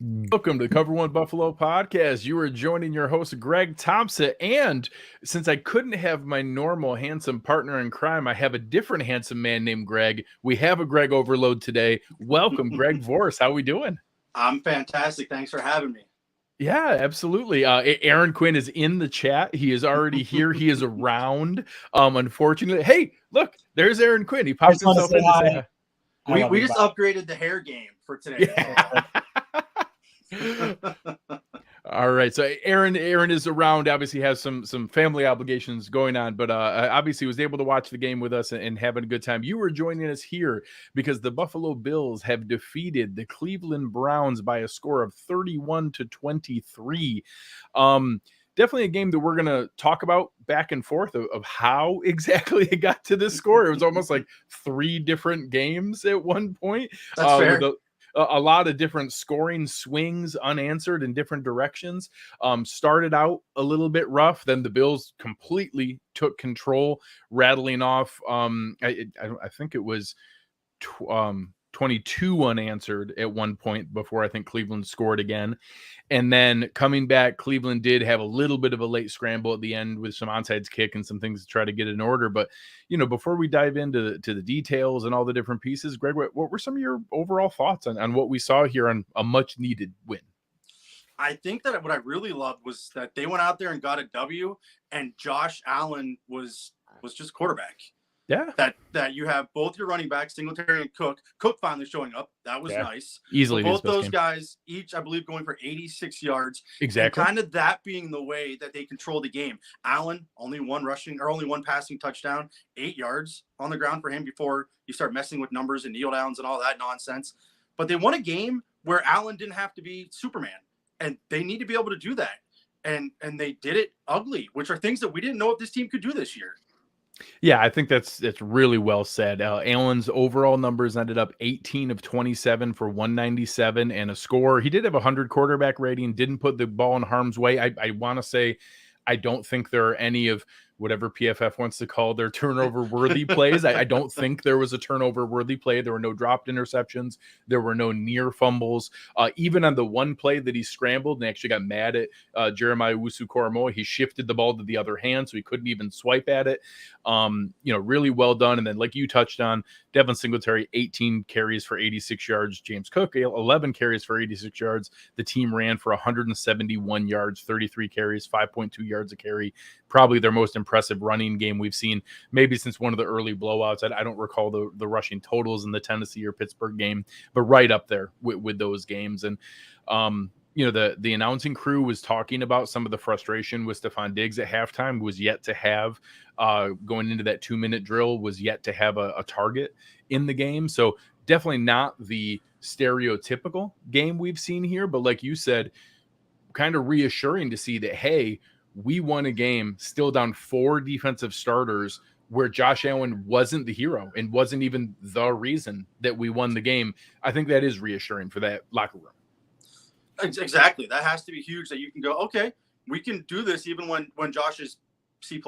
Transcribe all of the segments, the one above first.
Welcome to the Cover One Buffalo podcast. You are joining your host, Greg Tompsett. And since I couldn't have my normal handsome partner in crime, I have a different handsome man named Greg. We have a Greg overload today. Welcome, Greg Vorse. How we doing? I'm fantastic. Thanks for having me. Yeah, absolutely. Aaron Quinn is in the chat. He is already here. He is around. Unfortunately, hey, look, there's Aaron Quinn. He popped himself in to say hi. We just upgraded the hair game for today. Yeah. All right, so Aaron is around. Obviously has some family obligations going on, but obviously was able to watch the game with us and having a good time. You were joining us here because the Buffalo Bills have defeated the Cleveland Browns by a score of 31-23. Definitely a game that we're going to talk about back and forth of how exactly it got to this score. It was almost like three different games at one point. That's fair. With a lot of different scoring swings unanswered in different directions. Started out a little bit rough. Then the Bills completely took control, rattling off. I think it was 22 unanswered at one point before I think Cleveland scored again. And then coming back, Cleveland did have a little bit of a late scramble at the end with some onside kick and some things to try to get in order. But, before we dive into the details and all the different pieces, Greg, what were some of your overall thoughts on what we saw here on a much needed win? I think that what I really loved was that they went out there and got a W, and Josh Allen was just quarterback. Yeah. That you have both your running backs, Singletary and Cook. Cook finally showing up. That was nice. Easily. So both those guys, each, I believe, going for 86 yards. Exactly. And kind of that being the way that they control the game. Allen, only one passing touchdown, 8 yards on the ground for him before you start messing with numbers and kneel downs and all that nonsense. But they won a game where Allen didn't have to be Superman. And they need to be able to do that. And they did it ugly, which are things that we didn't know if this team could do this year. Yeah, I think that's really well said. Allen's overall numbers ended up 18 of 27 for 197 and a score. He did have 100 quarterback rating, didn't put the ball in harm's way. I want to say I don't think there are any of whatever PFF wants to call their turnover-worthy plays. I don't think there was a turnover-worthy play. There were no dropped interceptions. There were no near fumbles. Even on the one play that he scrambled and actually got mad at Jeremiah Owusu-Koramoah, he shifted the ball to the other hand, so he couldn't even swipe at it. Really well done. And then, like you touched on, Devin Singletary, 18 carries for 86 yards. James Cook, 11 carries for 86 yards. The team ran for 171 yards, 33 carries, 5.2 yards a carry. Probably their most impressive running game we've seen maybe since one of the early blowouts. I don't recall the rushing totals in the Tennessee or Pittsburgh game, but right up there with those games. And the announcing crew was talking about some of the frustration with Stephon Diggs at halftime, was yet to have going into that 2-minute drill, was yet to have a target in the game. So definitely not the stereotypical game we've seen here, but like you said, kind of reassuring to see that, hey, we won a game still down 4 defensive starters where Josh Allen wasn't the hero and wasn't even the reason that we won the game. I think that is reassuring for that locker room. Exactly. That has to be huge that you can go, okay, we can do this even when Josh is C+.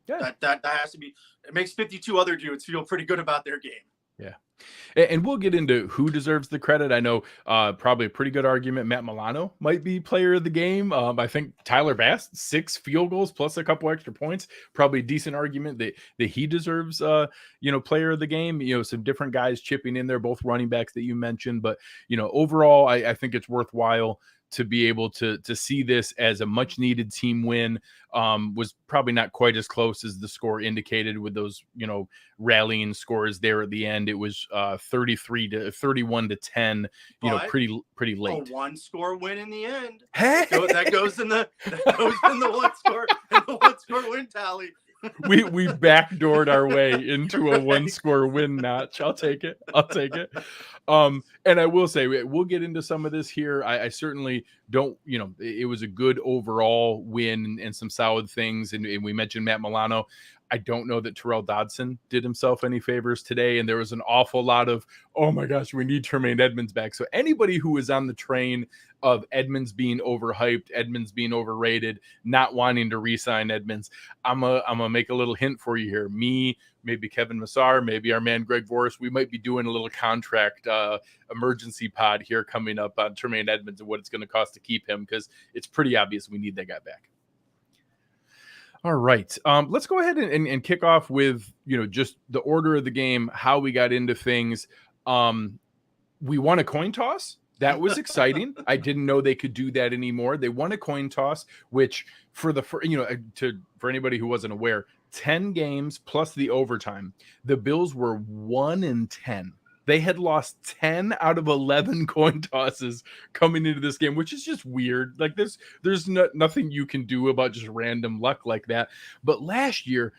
Yeah. That has to be, it makes 52 other dudes feel pretty good about their game. Yeah. And we'll get into who deserves the credit. I know probably a pretty good argument. Matt Milano might be player of the game. I think Tyler Bass, 6 field goals plus a couple extra points. Probably a decent argument that he deserves, player of the game. Some different guys chipping in there, both running backs that you mentioned. But, overall, I think it's worthwhile to be able to see this as a much needed team win. Was probably not quite as close as the score indicated with those, rallying scores there at the end. It was 31-10, pretty late. A 1-score win in the end. Hey! That goes in the 1-score win tally. we backdoored our way into a 1-score win notch. I'll take it. And I will say, we'll get into some of this here. I certainly don't, it was a good overall win and some solid things. And we mentioned Matt Milano. I don't know that Terrell Dodson did himself any favors today. And there was an awful lot of, oh my gosh, we need Tremaine Edmonds back. So anybody who was on the train of Edmonds being overhyped, Edmonds being overrated, not wanting to re-sign Edmonds, I'm gonna make a little hint for you here. Me, maybe Kevin Massar, maybe our man Greg Vorse, we might be doing a little contract emergency pod here coming up on Tremaine Edmonds and what it's going to cost to keep him, because it's pretty obvious we need that guy back. All right. Let's go ahead and kick off with, just the order of the game, how we got into things. We won a coin toss. That was exciting. I didn't know they could do that anymore. They won a coin toss, which for anybody who wasn't aware, 10 games plus the overtime, the Bills were 1-10. They had lost 10 out of 11 coin tosses coming into this game, which is just weird. Like there's nothing you can do about just random luck like that. But last year,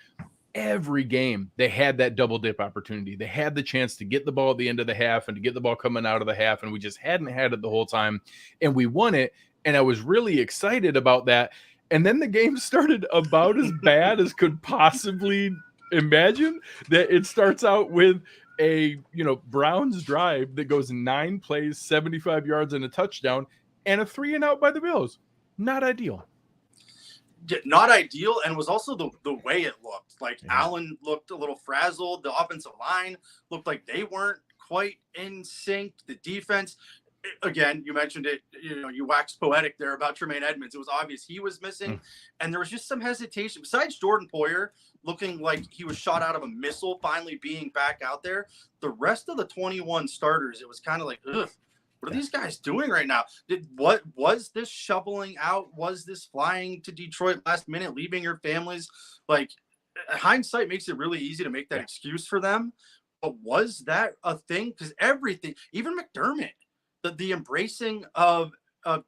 every game they had that double dip opportunity. They had the chance to get the ball at the end of the half and to get the ball coming out of the half, and we just hadn't had it the whole time. And we won it, and I was really excited about that. And then the game started about as bad as could possibly imagine. That it starts out with a Browns drive that goes 9 plays, 75 yards and a touchdown, and a 3-and-out by the Bills. Not ideal. Not ideal, and was also the way it looked. Like Allen looked a little frazzled. The offensive line looked like they weren't quite in sync. The defense, again, you mentioned it, you waxed poetic there about Tremaine Edmonds. It was obvious he was missing, and there was just some hesitation. Besides Jordan Poyer looking like he was shot out of a missile, finally being back out there, the rest of the 21 starters, it was kind of like, ugh, what are these guys doing right now? What was this shoveling out? Was this flying to Detroit last minute, leaving your families? Like, hindsight makes it really easy to make that excuse for them. But was that a thing? Because everything, even McDermott, the embracing of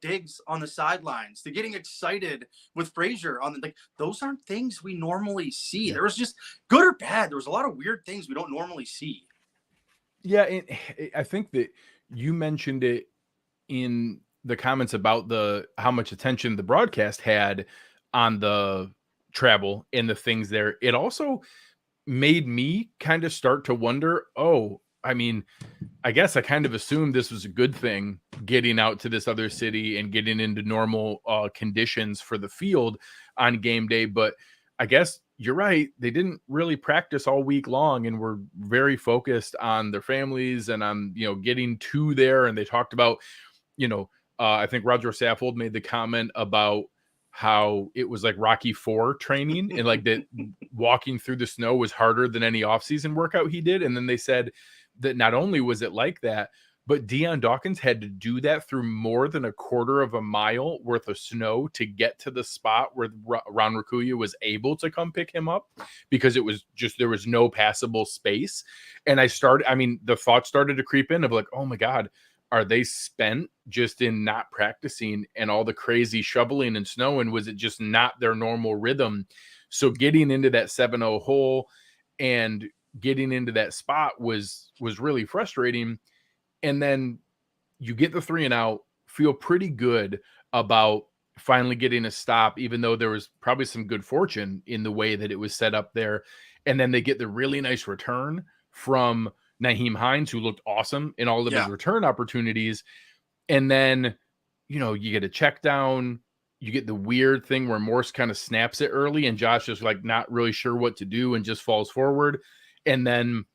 Diggs on the sidelines, the getting excited with Frazier on those aren't things we normally see. There was just, good or bad, there was a lot of weird things we don't normally see. Yeah, and I think that you mentioned it in the comments about how much attention the broadcast had on the travel and the things there. It also made me kind of start to wonder, I guess I kind of assumed this was a good thing, getting out to this other city and getting into normal conditions for the field on game day. But I guess you're right. They didn't really practice all week long and were very focused on their families and on, getting to there. And they talked about, I think Roger Saffold made the comment about how it was like Rocky IV training and like that walking through the snow was harder than any offseason workout he did. And then they said that not only was it like that, but Deion Dawkins had to do that through more than a quarter of a mile worth of snow to get to the spot where Ron Raccuia was able to come pick him up, because it was just, there was no passable space. And the thought started to creep in of like, oh my God, are they spent just in not practicing and all the crazy shoveling and snow? And was it just not their normal rhythm? So getting into that 7-0 hole and getting into that spot was really frustrating. And then you get the 3-and-out, feel pretty good about finally getting a stop, even though there was probably some good fortune in the way that it was set up there. And then they get the really nice return from Nyheim Hines, who looked awesome in all of his return opportunities. And then, you get a check down. You get the weird thing where Morse kind of snaps it early and Josh is like not really sure what to do and just falls forward. And then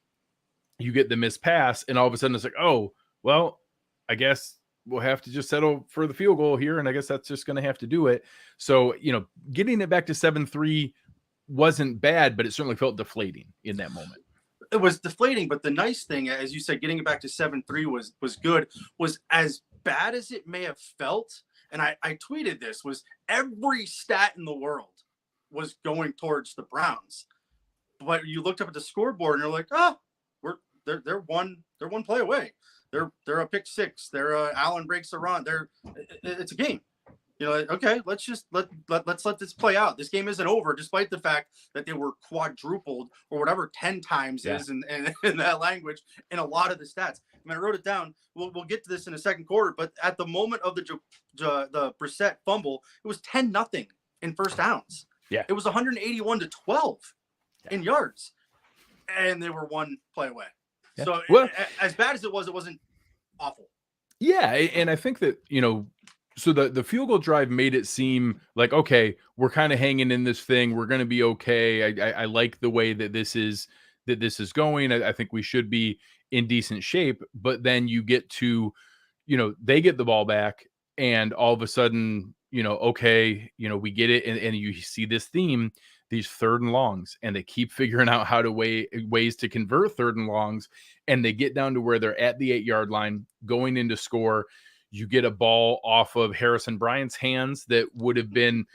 you get the missed pass, and all of a sudden it's like, oh, well, I guess we'll have to just settle for the field goal here. And I guess that's just going to have to do it. So, getting it back to 7-3 wasn't bad, but it certainly felt deflating in that moment. It was deflating, but the nice thing, as you said, getting it back to 7-3 was good. Was as bad as it may have felt, and I tweeted this, was every stat in the world was going towards the Browns. But you looked up at the scoreboard and you're like, they're one play away. They're a pick six. They're Allen breaks a run. It's a game. Okay, let's let this play out. This game isn't over, despite the fact that they were quadrupled or whatever 10 times is in that language in a lot of the stats. I mean, I wrote it down. We'll get to this in the second quarter, but at the moment of the Brissett fumble, it was 10-0 in first downs. Yeah, it was 181-12. in yards, and they were one play away. Yeah. So Well, as bad as it wasn't awful. yeah, and I think that, so the field goal drive made it seem like, okay, we're kind of hanging in this thing. We're going to be okay. I like the way that this is going. I think we should be in decent shape. But then you get to, they get the ball back, and all of a sudden, okay, we get it, and you see this theme, these third and longs, and they keep figuring out how to ways to convert third and longs, and they get down to where they're at the 8-yard line going into score. You get a ball off of Harrison Bryant's hands that would have been,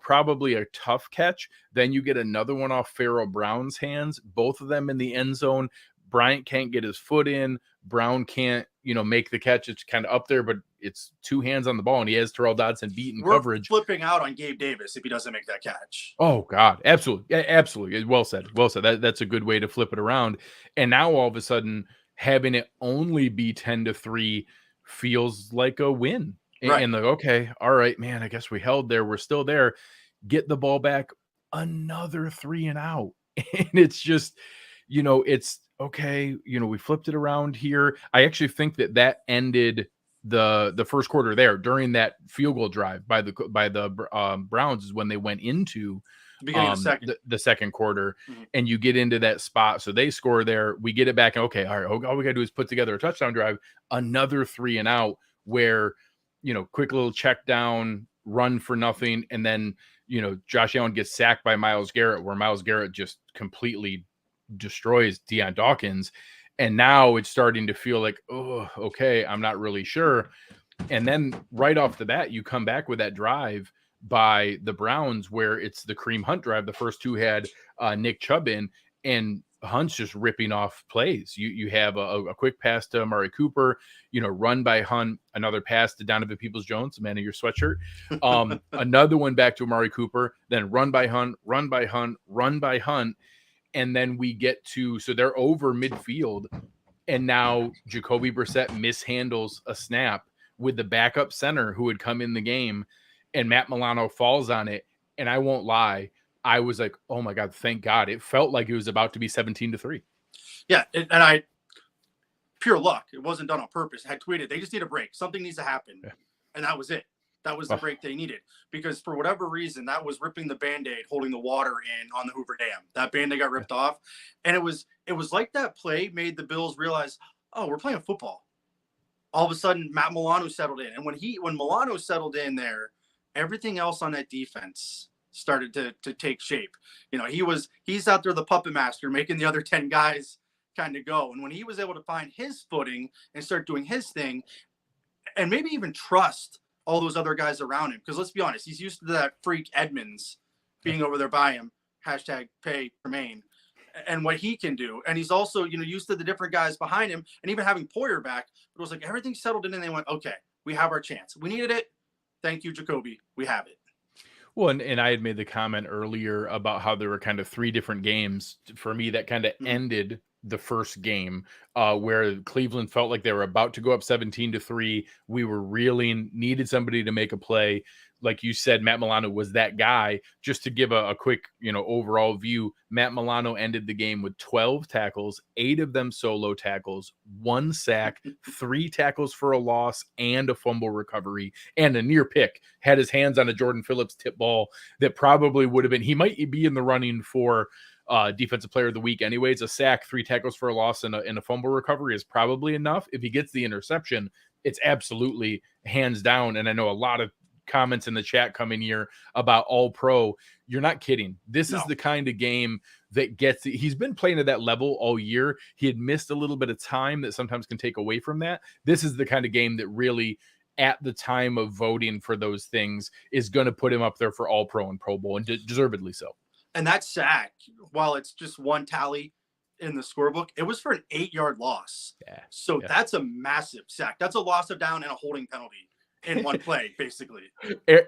probably a tough catch. Then you get another one off Pharaoh Brown's hands, both of them in the end zone. Bryant can't get his foot in. Brown can't, make the catch. It's kind of up there, but it's two hands on the ball, and he has Terrell Dodson beaten coverage. Flipping out on Gabe Davis if he doesn't make that catch. Oh God, absolutely, yeah, absolutely. Well said. Well said. That's a good way to flip it around. And now all of a sudden, having it only be 10-3 feels like a win. Right. And okay, all right, man. I guess we held there. We're still there. Get the ball back. Another 3 and out, and it's just, it's okay. We flipped it around here. I actually think that ended the first quarter there during that field goal drive by the Browns is when they went into the second quarter. Mm-hmm. And you get into that spot. So they score there. We get it back. And okay, all right, all we got to do is put together a touchdown drive, another 3 and out where, quick little check down, run for nothing. And then, Josh Allen gets sacked by Myles Garrett, where Myles Garrett just completely destroys Deion Dawkins. And now it's starting to feel like, oh, okay, I'm not really sure. And then right off the bat, you come back with that drive by the Browns where it's the Kareem Hunt drive. The first two had Nick Chubb in, and Hunt's just ripping off plays. You have a quick pass to Amari Cooper, run by Hunt, another pass to Donovan Peoples-Jones, man of your sweatshirt. Another one back to Amari Cooper, then run by Hunt, run by Hunt, run by Hunt. And then we get to, so they're over midfield, and now Jacoby Brissett mishandles a snap with the backup center who had come in the game, and Matt Milano falls on it. And I won't lie, I was like, oh my God, thank God. It felt like it was about to be 17-3. Yeah, and pure luck. It wasn't done on purpose. I had tweeted, they just need a break. Something needs to happen. Yeah. And that was it. That was the break they needed, because for whatever reason, that was ripping the Band-Aid, holding the water in on the Hoover Dam. That Band-Aid got ripped off. And it was like that play made the Bills realize, oh, we're playing football. All of a sudden, Matt Milano settled in. And when Milano settled in there, everything else on that defense started to take shape. He's out there, the puppet master, making the other 10 guys kind of go. And when he was able to find his footing and start doing his thing, and maybe even trust all those other guys around him, because let's be honest, he's used to that freak Edmonds being over there by him, #pay Tremaine, and what he can do. And he's also, used to the different guys behind him, and even having Poyer back. But it was like everything settled in, and they went, okay, we have our chance. We needed it. Thank you, Jacoby. We have it. Well, and I had made the comment earlier about how there were kind of 3 different games for me that kind of ended the first game, where Cleveland felt like they were about to go up 17-3. We were reeling, needed somebody to make a play. Like you said, Matt Milano was that guy. Just to give a quick, overall view, Matt Milano ended the game with 12 tackles, 8 of them solo tackles, 1 sack, 3 tackles for a loss, and a fumble recovery, and a near pick. Had his hands on a Jordan Phillips tip ball that probably would have been, he might be in the running for defensive player of the week anyways. A sack, 3 tackles for a loss, and a fumble recovery is probably enough. If he gets the interception, it's absolutely hands down. And I know a lot of comments in the chat coming here about all pro. You're not kidding. This is the kind of game that he's been playing at that level all year. He had missed a little bit of time that sometimes can take away from that. This is the kind of game that really, at the time of voting for those things, is going to put him up there for all pro and Pro Bowl, and deservedly so. And that sack, while it's just 1 tally in the scorebook, it was for an 8-yard loss. Yeah. So that's a massive sack. That's a loss of down and a holding penalty in one play, basically.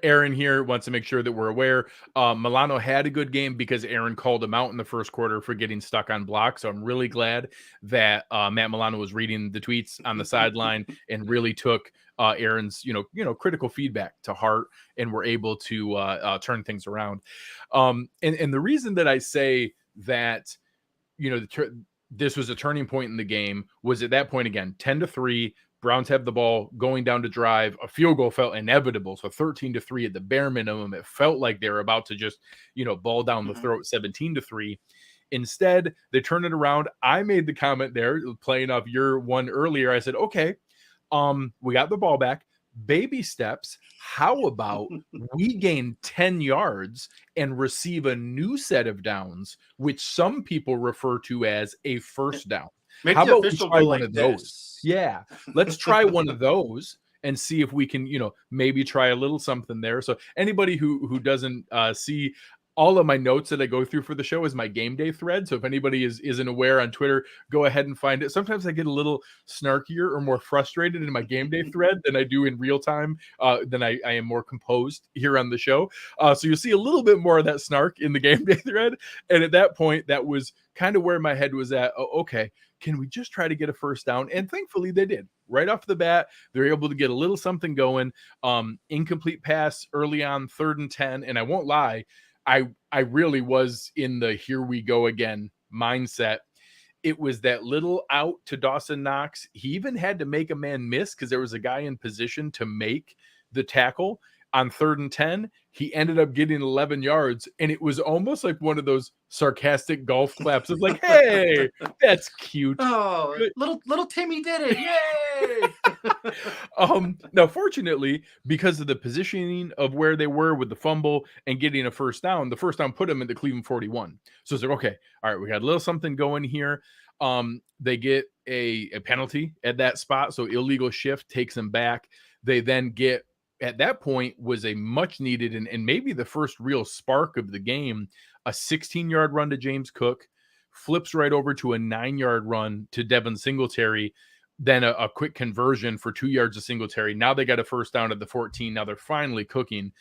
Aaron here wants to make sure that we're aware. Milano had a good game because Aaron called him out in the first quarter for getting stuck on block. So I'm really glad that Matt Milano was reading the tweets on the sideline and really took Aaron's, critical feedback to heart, and were able to turn things around. And the reason that I say that, this was a turning point in the game. Was at that point again, 10-3. Browns have the ball going down to drive. A field goal felt inevitable. So 13-3 at the bare minimum. It felt like they were about to just, ball down the throat, 17-3. Instead, they turn it around. I made the comment there, playing off your one earlier. I said, okay, we got the ball back. Baby steps. How about we gain 10 yards and receive a new set of downs, which some people refer to as a first down? Make How the about we official try go one like of this. those? Yeah, let's try one of those and see if we can, maybe try a little something there. So anybody who doesn't see all of my notes that I go through for the show is my game day thread. So if anybody isn't aware on Twitter, go ahead and find it. Sometimes I get a little snarkier or more frustrated in my game day thread than I do in real time. Then I am more composed here on the show. So you'll see a little bit more of that snark in the game day thread. And at that point, that was kind of where my head was at. Oh, okay, can we just try to get a first down? And thankfully they did. Right off the bat, they're able to get a little something going. Incomplete pass early on, 3rd and 10. And I won't lie, I really was in the here we go again mindset. It was that little out to Dawson Knox. He even had to make a man miss because there was a guy in position to make the tackle on 3rd and 10. He ended up getting 11 yards, and it was almost like one of those sarcastic golf claps. It's like, hey, that's cute. Oh, little Timmy did it. Yay! Now, fortunately, because of the positioning of where they were with the fumble and getting a first down, the first down put them in the Cleveland 41. So it's like, okay, all right, we got a little something going here. They get a penalty at that spot. So illegal shift takes them back. They then get, at that point, was a much needed and maybe the first real spark of the game, a 16-yard run to James Cook, flips right over to a 9-yard run to Devin Singletary, then a quick conversion for 2 yards to Singletary. Now they got a first down at the 14. Now they're finally cooking.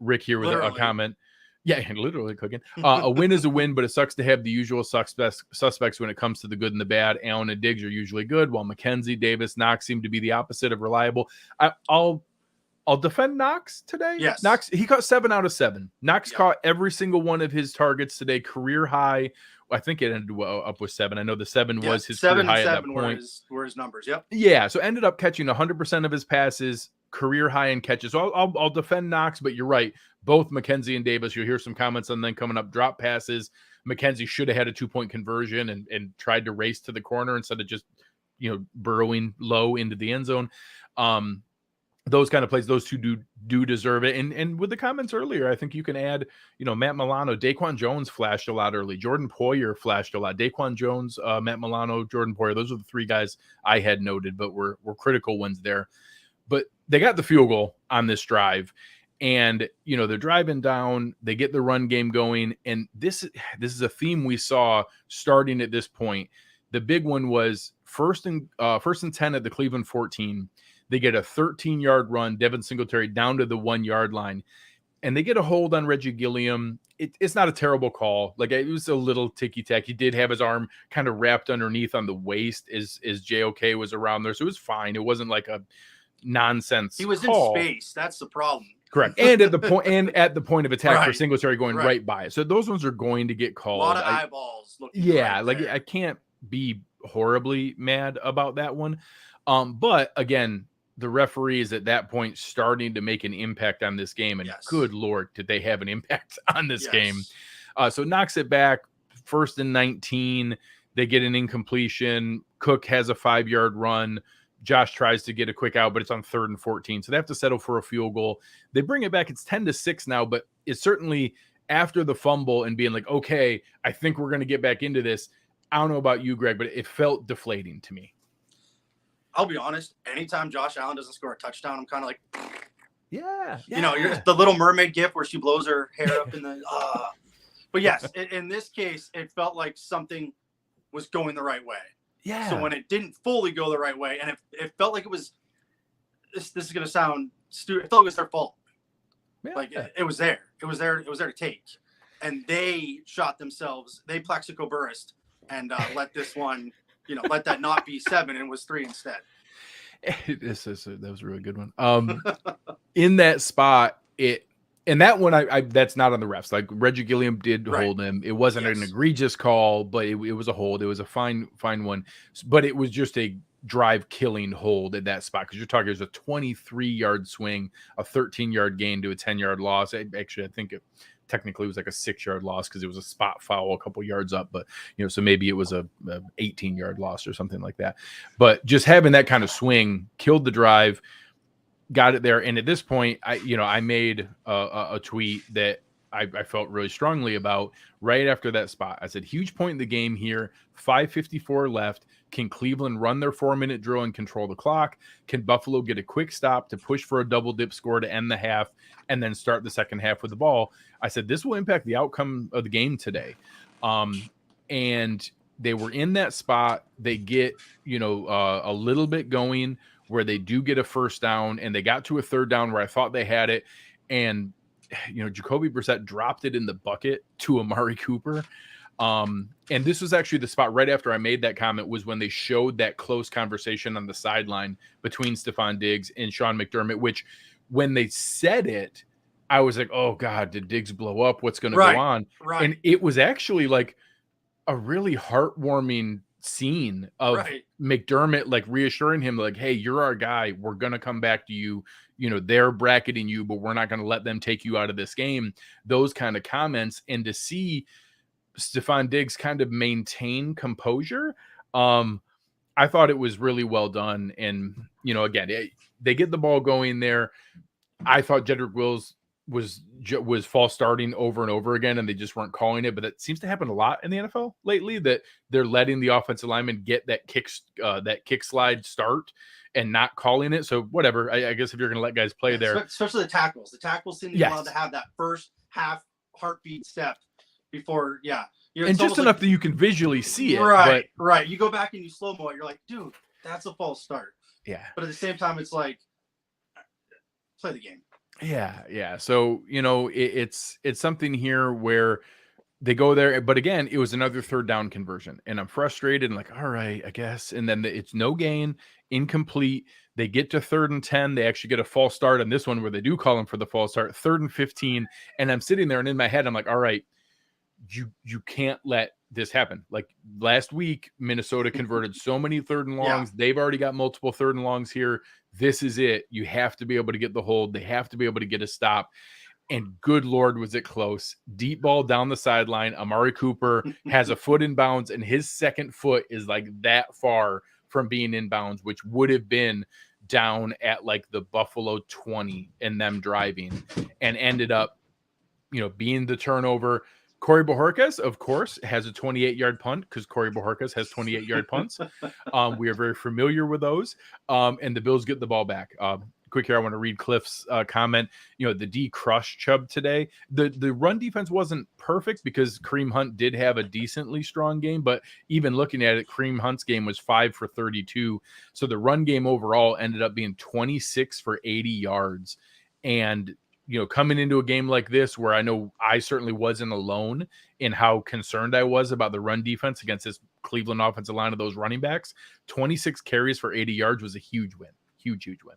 Rick here with a comment. Yeah, literally cooking. A win is a win, but it sucks to have the usual suspects when it comes to the good and the bad. Allen and Diggs are usually good, while McKenzie, Davis, Knox seem to be the opposite of reliable. I'll defend Knox today. Yes. Knox, he caught 7 out of 7. Knox caught every single one of his targets today, career high. I think it ended up with 7. I know the 7 was his career high at that point. Were his numbers. Yep. Yeah. So ended up catching 100% of his passes, career high in catches. So I'll defend Knox, but you're right. Both McKenzie and Davis, you'll hear some comments on them coming up. Drop passes. McKenzie should have had a 2-point conversion and tried to race to the corner instead of just, burrowing low into the end zone. Those kind of plays, those two do deserve it. And with the comments earlier, I think you can add, Matt Milano, Daquan Jones flashed a lot early. Jordan Poyer flashed a lot. Daquan Jones, Matt Milano, Jordan Poyer. Those are the 3 guys I had noted, but were critical ones there. But they got the field goal on this drive. And, they're driving down. They get the run game going. And this is a theme we saw starting at this point. The big one was first and 10 at the Cleveland 14. They get a 13-yard run, Devin Singletary down to the 1-yard line, and they get a hold on Reggie Gilliam. It's not a terrible call. Like, it was a little ticky-tack. He did have his arm kind of wrapped underneath on the waist as JOK was around there, so it was fine. It wasn't like a nonsense He was call. in space. That's the problem. Correct. And at the point of attack for Singletary going right by it. So those ones are going to get called. A lot of eyeballs looking there. I can't be horribly mad about that one. But again, the referees at that point starting to make an impact on this game. And good Lord, did they have an impact on this game. So knocks it back, 1st and 19. They get an incompletion. Cook has a 5-yard run. Josh tries to get a quick out, but it's on 3rd and 14. So they have to settle for a field goal. They bring it back. It's 10-6 now, but it's certainly after the fumble and being like, okay, I think we're going to get back into this. I don't know about you, Greg, but it felt deflating to me. I'll be honest. Anytime Josh Allen doesn't score a touchdown, I'm kind of like, yeah. You're the Little Mermaid gif where she blows her hair up in the. But yes, in this case, it felt like something was going the right way. Yeah. So when it didn't fully go the right way, and it felt like it was, this is going to sound stupid. It felt like it was their fault. Yeah. Like it was there. It was there. It was there to take, and they shot themselves. They Plexico burst and let this one. Let that not be 7 and was 3 instead. That was a really good one. In that spot, And that one, I that's not on the refs. Like Reggie Gilliam did hold him. It wasn't an egregious call, but it was a hold. It was a fine one, but it was just a drive killing hold at that spot, because you're talking, there's a 23-yard swing, a 13-yard gain to a 10-yard loss. Actually, I think it technically was like a 6-yard loss because it was a spot foul a couple yards up, but so maybe it was a 18-yard loss or something like that. But just having that kind of swing killed the drive, got it there. And at this point, I made a tweet that I felt really strongly about right after that spot. I said, huge point in the game here, 5:54 left. Can Cleveland run their 4-minute drill and control the clock? Can Buffalo get a quick stop to push for a double dip score to end the half and then start the second half with the ball? I said, this will impact the outcome of the game today. And they were in that spot. They get, a little bit going where they do get a first down, and they got to a third down where I thought they had it. And, Jacoby Brissett dropped it in the bucket to Amari Cooper. And this was actually the spot right after I made that comment, was when they showed that close conversation on the sideline between Stephon Diggs and Sean McDermott, which when they said it, I was like, oh God, did Diggs blow up? What's going to go on? Right. And it was actually like a really heartwarming scene of McDermott, like reassuring him, like, hey, you're our guy. We're going to come back to you. They're bracketing you, but we're not going to let them take you out of this game. Those kind of comments. And to see Stephon Diggs kind of maintain composure, I thought it was really well done. And, again, they get the ball going there. I thought Jedrick Wills was false starting over and over again, and they just weren't calling it. But it seems to happen a lot in the NFL lately, that they're letting the offensive lineman get that kick slide start and not calling it. So whatever, I guess if you're going to let guys play there, especially the tackles seem to be allowed to have that first half heartbeat step before, and just enough that you can visually see it. Right. You go back and you slow-mo it, you're like, dude, that's a false start. Yeah. But at the same time, it's like, play the game. Yeah. So, it's something here where they go there, but again, it was another third down conversion, and I'm frustrated and like, all right, I guess. And then it's no gain, incomplete. They get to 3rd and 10. They actually get a false start on this one where they do call them for the false start, 3rd and 15. And I'm sitting there, and in my head, I'm like, all right, you can't let this happen. Like last week, Minnesota converted so many 3rd and longs. Yeah. They've already got multiple 3rd and longs here. This is it. You have to be able to get the hold. They have to be able to get a stop. And good Lord, was it close. Deep ball down the sideline. Amari Cooper has a foot in bounds, and his second foot is like that far from being in bounds, which would have been down at like the Buffalo 20 and them driving, and ended up, being the turnover. Corey Bojorquez, of course, has a 28-yard punt, because Corey Bojorquez has 28-yard punts. We are very familiar with those. And the Bills get the ball back. Quick here, I want to read Cliff's comment. The D crushed Chubb today. The run defense wasn't perfect because Kareem Hunt did have a decently strong game, but even looking at it, Kareem Hunt's game was 5 for 32. So the run game overall ended up being 26 for 80 yards. And coming into a game like this, where I know I certainly wasn't alone in how concerned I was about the run defense against this Cleveland offensive line of those running backs, 26 carries for 80 yards was a huge win. Huge win.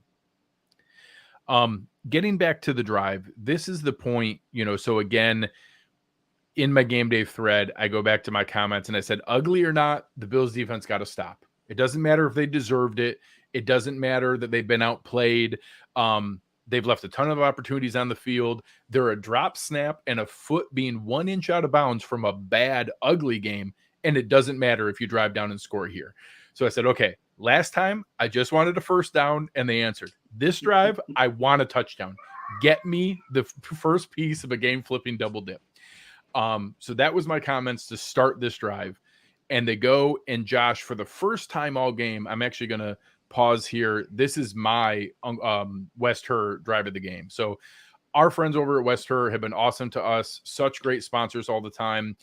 Getting back to the drive, this is the point, so again, in my game day thread, I go back to my comments and I said, ugly or not, the Bills defense got to stop. It doesn't matter if they deserved it. It doesn't matter that they've been outplayed. They've left a ton of opportunities on the field. They're a drop snap and a foot being 1 inch out of bounds from a bad, ugly game. And it doesn't matter if you drive down and score here. So I said, okay, last time I just wanted a first down, and they answered. This drive, I want a touchdown. Get me the first piece of a game flipping double dip. So that was my comments to start this drive. And they go, and Josh, for the first time all game, I'm actually going to pause here. This is my West Herr drive of the game. So our friends over at West Herr have been awesome to us. Such great sponsors all the time.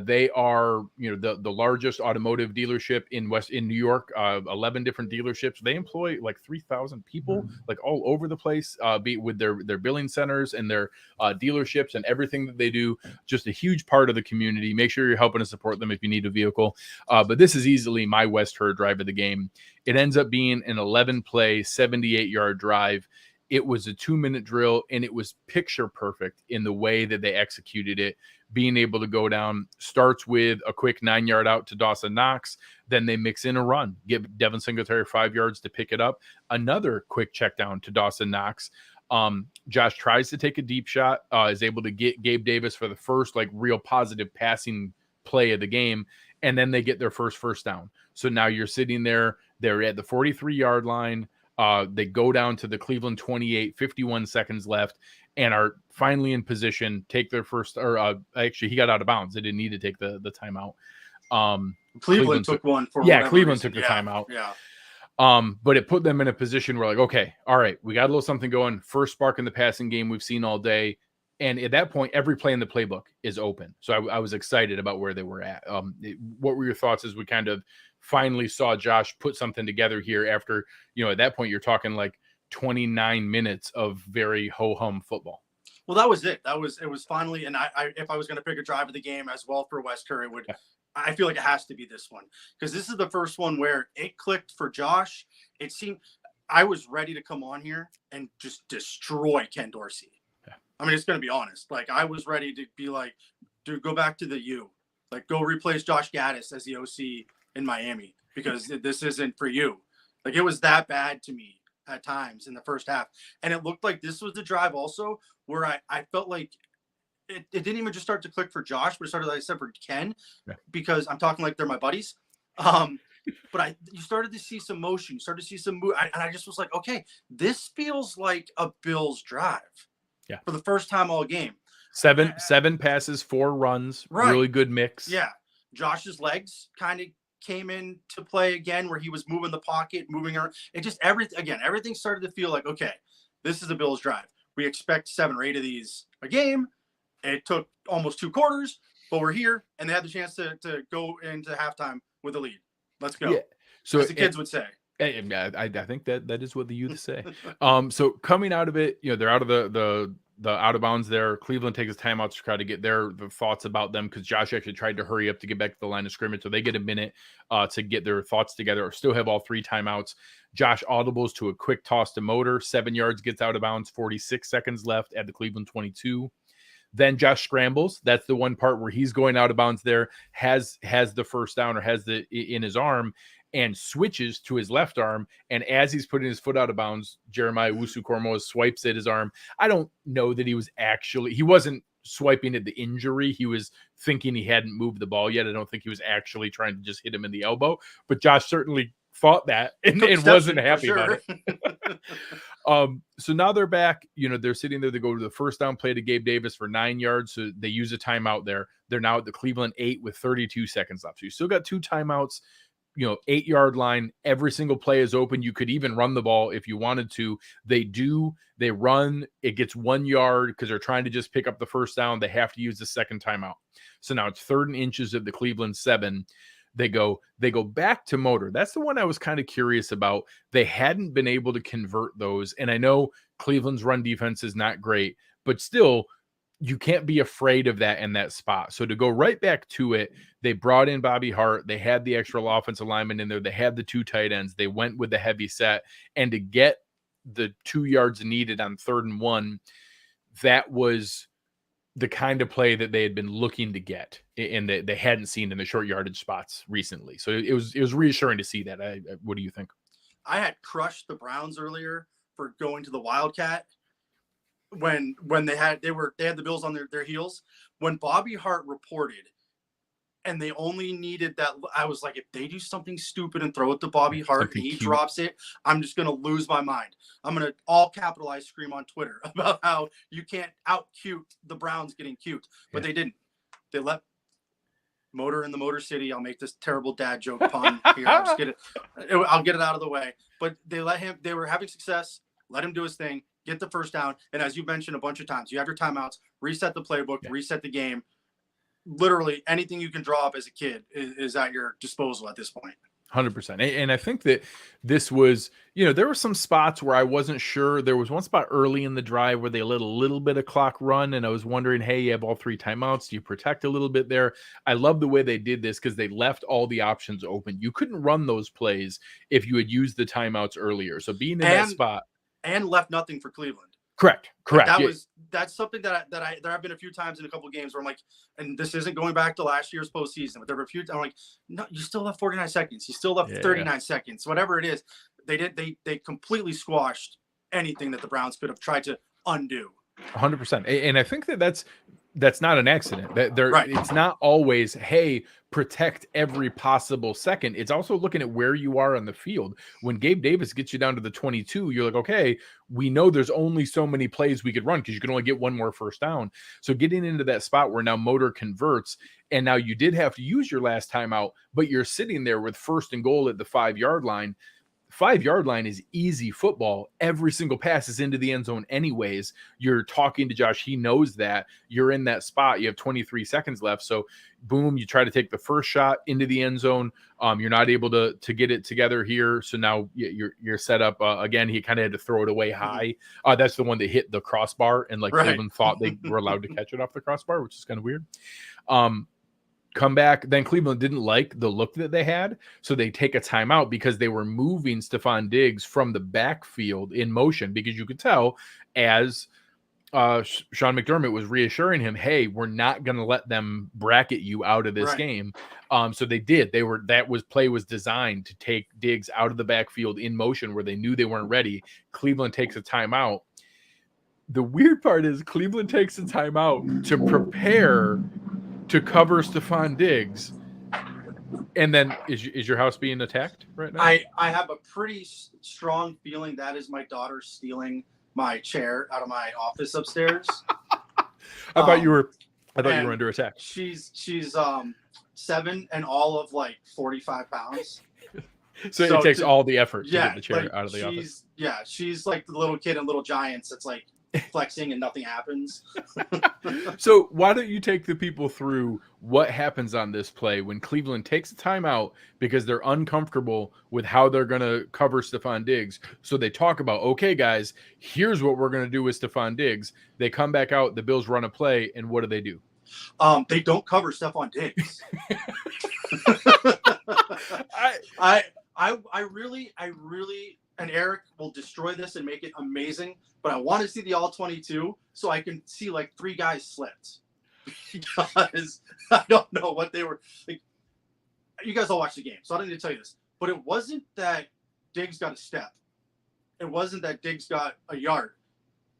They are, the largest automotive dealership in New York, 11 different dealerships. They employ like 3,000 people, like all over the place, be with their billing centers and their dealerships and everything that they do. Just a huge part of the community. Make sure you're helping to support them if you need a vehicle. But this is easily my West Herr drive of the game. It ends up being an 11-play, 78-yard drive. It was a 2-minute drill, and it was picture perfect in the way that they executed it. Being able to go down starts with a quick 9-yard out to Dawson Knox. Then they mix in a run, give Devin Singletary 5 yards to pick it up. Another quick check down to Dawson Knox. Josh tries to take a deep shot, is able to get Gabe Davis for the first like real positive passing play of the game. And then they get their first down. So now you're sitting there, they're at the 43-yard line. They go down to the Cleveland 28, 51 seconds left, and are finally in position, take their first, or actually he got out of bounds. They didn't need to take the timeout. Cleveland took one for Cleveland reason. took the timeout. Yeah. But it put them in a position where like, okay, all right, we got a little something going. First spark in the passing game we've seen all day. And at that point, every play in the playbook is open. So I was excited about where they were at. What were your thoughts as we kind of finally saw Josh put something together here after, at that point, you're talking like 29 minutes of very ho-hum football? Well, that was it. It was finally, and I if I was going to pick a drive of the game as well for Wesker, it would. Yeah. I feel like it has to be this one because this is the first one where it clicked for Josh. It seemed I was ready to come on here and just destroy Ken Dorsey. I mean, it's going to be honest. Like, I was ready to be like, dude, go back to the U. Like, go replace Josh Gaddis as the OC in Miami because this isn't for you. Like, it was that bad to me at times in the first half. And it looked like this was the drive also where I felt like it didn't even just start to click for Josh, but it started, like I said, for Ken because I'm talking like they're my buddies. But you started to see some motion. You started to see some move. And I just was like, okay, this feels like a Bills drive. Yeah. For the first time all game. Seven passes, 4 runs, right. Really good mix. Yeah. Josh's legs kind of came into play again where he was moving the pocket, moving around. It just everything started to feel like, okay, this is a Bills drive. We expect 7 or 8 of these a game. It took almost 2 quarters, but we're here and they had the chance to go into halftime with a lead. Let's go. Yeah. So as the kids would say. I think that is what the youth say. So coming out of it, they're out of the out of bounds there. Cleveland takes timeouts to try to get their thoughts about them because Josh actually tried to hurry up to get back to the line of scrimmage. So they get a minute to get their thoughts together or still have all 3 timeouts. Josh audibles to a quick toss to Motor, 7 yards, gets out of bounds, 46 seconds left at the Cleveland 22. Then Josh scrambles. That's the one part where he's going out of bounds there, has the first down or has the in his arm, and switches to his left arm. And as he's putting his foot out of bounds, Jeremiah Owusu-Koramoah swipes at his arm. I don't know that he wasn't swiping at the injury. He was thinking he hadn't moved the ball yet. I don't think he was actually trying to just hit him in the elbow, but Josh certainly thought that and wasn't happy about it. So now they're back, they're sitting there. They go to the first down play to Gabe Davis for 9 yards. So they use a timeout there. They're now at the Cleveland 8 with 32 seconds left. So you still got 2 timeouts, 8-yard line. Every single play is open. You could even run the ball if you wanted to. They run, it gets 1 yard because they're trying to just pick up the first down. They have to use the second timeout. So now it's 3rd and inches at the Cleveland 7. They go back to Motor. That's the one I was kind of curious about. They hadn't been able to convert those. And I know Cleveland's run defense is not great, but still, you can't be afraid of that in that spot. So to go right back to it, they brought in Bobby Hart. They had the extra offensive lineman in there. They had the 2 tight ends. They went with the heavy set. And to get the 2 yards needed on 3rd and 1, that was the kind of play that they had been looking to get and that they hadn't seen in the short yardage spots recently. So it was reassuring to see that. What do you think? I had crushed the Browns earlier for going to the Wildcat when they had the Bills on their heels. When Bobby Hart reported and they only needed that, I was like, if they do something stupid and throw it to Bobby Hart and he drops it, I'm just going to lose my mind. I'm going to all capitalize scream on Twitter about how you can't out cute the Browns getting cute, but they didn't. They let Motor in the Motor City. I'll make this terrible dad joke pun here. I'll get it out of the way, but they were having success. Let him do his thing, get the first down. And as you mentioned a bunch of times, you have your timeouts, reset the playbook, reset the game. Literally anything you can draw up as a kid is at your disposal at this point. 100%. And I think that this was, there were some spots where I wasn't sure. There was one spot early in the drive where they let a little bit of clock run. And I was wondering, hey, you have all 3 timeouts. Do you protect a little bit there? I love the way they did this because they left all the options open. You couldn't run those plays if you had used the timeouts earlier. So being in that spot. and left nothing for Cleveland. Correct. Like that's something that there have been a few times in a couple of games where I'm like, and this isn't going back to last year's postseason, but there were a few. I'm like, no, you still left 49 seconds. You still left 39 seconds. Whatever it is, they completely squashed anything that the Browns could have tried to undo. 100%. And I think that's not an accident. Right. It's not always, hey, protect every possible second. It's also looking at where you are on the field. When Gabe Davis gets you down to the 22, you're like, okay, we know there's only so many plays we could run because you can only get one more first down. So getting into that spot where now motor converts, and now you did have to use your last timeout, but you're sitting there with 1st and goal at the 5-yard line. 5-yard line is easy football. Every single pass is into the end zone anyways. You're talking to Josh. He knows that. You're in that spot. You have 23 seconds left. So boom, you try to take the first shot into the end zone. You're not able to get it together here. So now you're set up. Again, he kind of had to throw it away high. That's the one that hit the crossbar, and Cleveland thought they were allowed to catch it off the crossbar, which is kind of weird. Come back, then Cleveland didn't like the look that they had, so they take a timeout because they were moving Stephon Diggs from the backfield in motion, because you could tell as Sean McDermott was reassuring him, hey, we're not going to let them bracket you out of this game. So they did. Play was designed to take Diggs out of the backfield in motion where they knew they weren't ready. Cleveland takes a timeout. The weird part is Cleveland takes a timeout to prepare to cover Stephon Diggs, and then is your house being attacked right now? I have a pretty strong feeling that is my daughter stealing my chair out of my office upstairs. I thought you were under attack. She's 7 and all of 45 pounds. So it takes all the effort to get the chair out of the office. Yeah, she's like the little kid in Little Giants. It's like flexing and nothing happens. So why don't you take the people through what happens on this play when Cleveland takes a timeout because they're uncomfortable with how they're going to cover Stephon Diggs. So they talk about, okay, guys, here's what we're going to do with Stephon Diggs. They come back out, the Bills run a play, and what do? They don't cover Stephon Diggs. I really, and Eric will destroy this and make it amazing, but I want to see the all 22 so I can see 3 guys slipped. Because I don't know what they were like. You guys all watched the game, so I don't need to tell you this. But it wasn't that Diggs got a step. It wasn't that Diggs got a yard.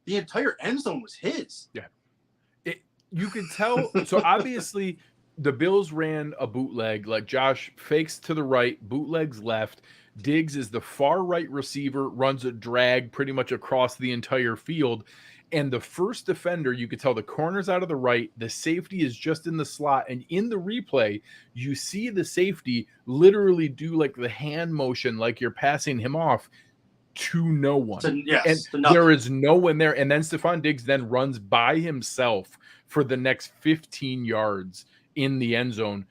The entire end zone was his. Yeah. You could tell. So obviously the Bills ran a bootleg, Josh fakes to the right, bootlegs left. Diggs is the far right receiver, runs a drag pretty much across the entire field. And the first defender, you could tell the corner's out of the right, the safety is just in the slot. And in the replay, you see the safety literally do the hand motion, like you're passing him off to no one. There is no one there. And then Stephon Diggs then runs by himself for the next 15 yards in the end zone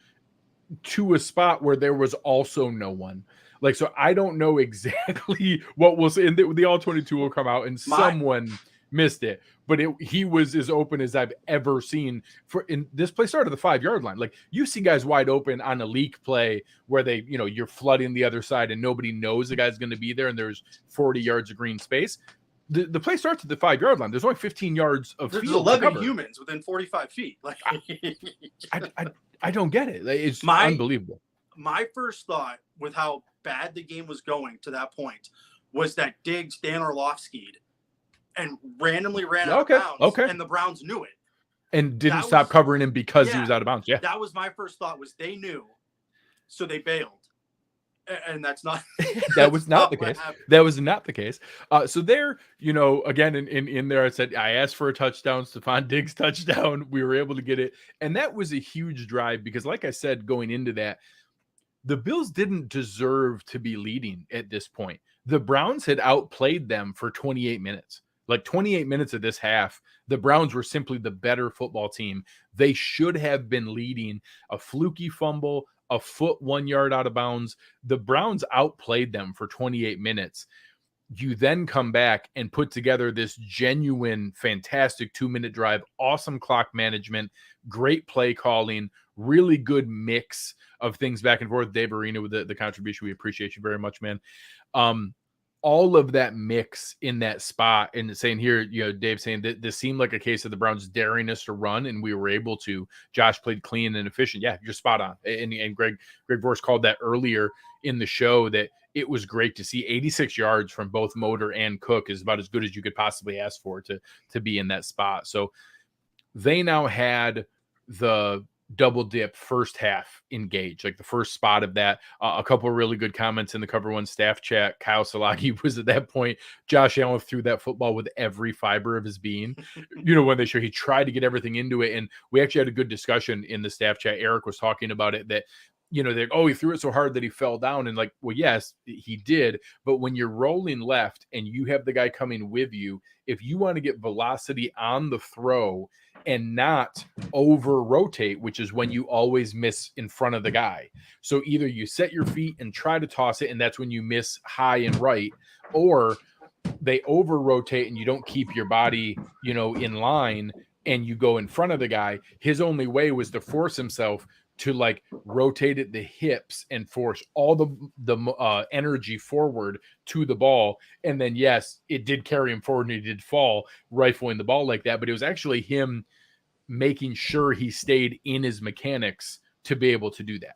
to a spot where there was also no one. So I don't know exactly what we'll say. And the all 22 will come out and someone missed it, but he was as open as I've ever seen. In this play started the 5-yard line. You see guys wide open on a leak play where you're flooding the other side and nobody knows the guy's going to be there and there's 40 yards of green space. The play starts at the 5-yard line. There's only 15 yards of field. There's 11 humans within 45 feet. I don't get it. It's unbelievable. My first thought with how bad the game was going to that point was that Diggs Dan Orlovsky'd and randomly ran out of bounds, and the Browns knew it. And didn't stop covering him because he was out of bounds. Yeah. That was my first thought, was they knew, so they bailed. And that's not that was not the case. That was not the case. So there, again in there, I asked for a touchdown, Stephon Diggs touchdown. We were able to get it. And that was a huge drive because, like I said, going into that, the Bills didn't deserve to be leading at this point. The Browns had outplayed them for 28 minutes. 28 minutes of this half, the Browns were simply the better football team. They should have been leading. A fluky fumble, a foot 1 yard out of bounds. The Browns outplayed them for 28 minutes. You then come back and put together this genuine, fantastic 2-minute drive, awesome clock management, great play calling, really good mix of things back and forth. Dave Arena with the contribution. We appreciate you very much, man. all of that mix in that spot, and saying here, Dave saying that this seemed like a case of the Browns daring us to run, and we were able to. Josh played clean and efficient. Yeah, you're spot on. And Greg Vorse called that earlier in the show, that it was great to see 86 yards from both Motor and Cook is about as good as you could possibly ask for to be in that spot. So they now had the double dip first half engaged, like the first spot of that. A couple of really good comments in the Cover One staff chat. Kyle Salagi was at that point. Josh Allen threw that football with every fiber of his being. When they show he tried to get everything into it. And we actually had a good discussion in the staff chat. Eric was talking about it, that they're, he threw it so hard that he fell down. And like, well, yes, he did. But when you're rolling left and you have the guy coming with you, if you want to get velocity on the throw and not over rotate, which is when you always miss in front of the guy. So either you set your feet and try to toss it, and that's when you miss high and right, or they over rotate and you don't keep your body, in line, and you go in front of the guy. His only way was to force himself to like rotate at the hips and force all the energy forward to the ball. And then, yes, it did carry him forward and he did fall, rifling the ball like that. But it was actually him making sure he stayed in his mechanics to be able to do that.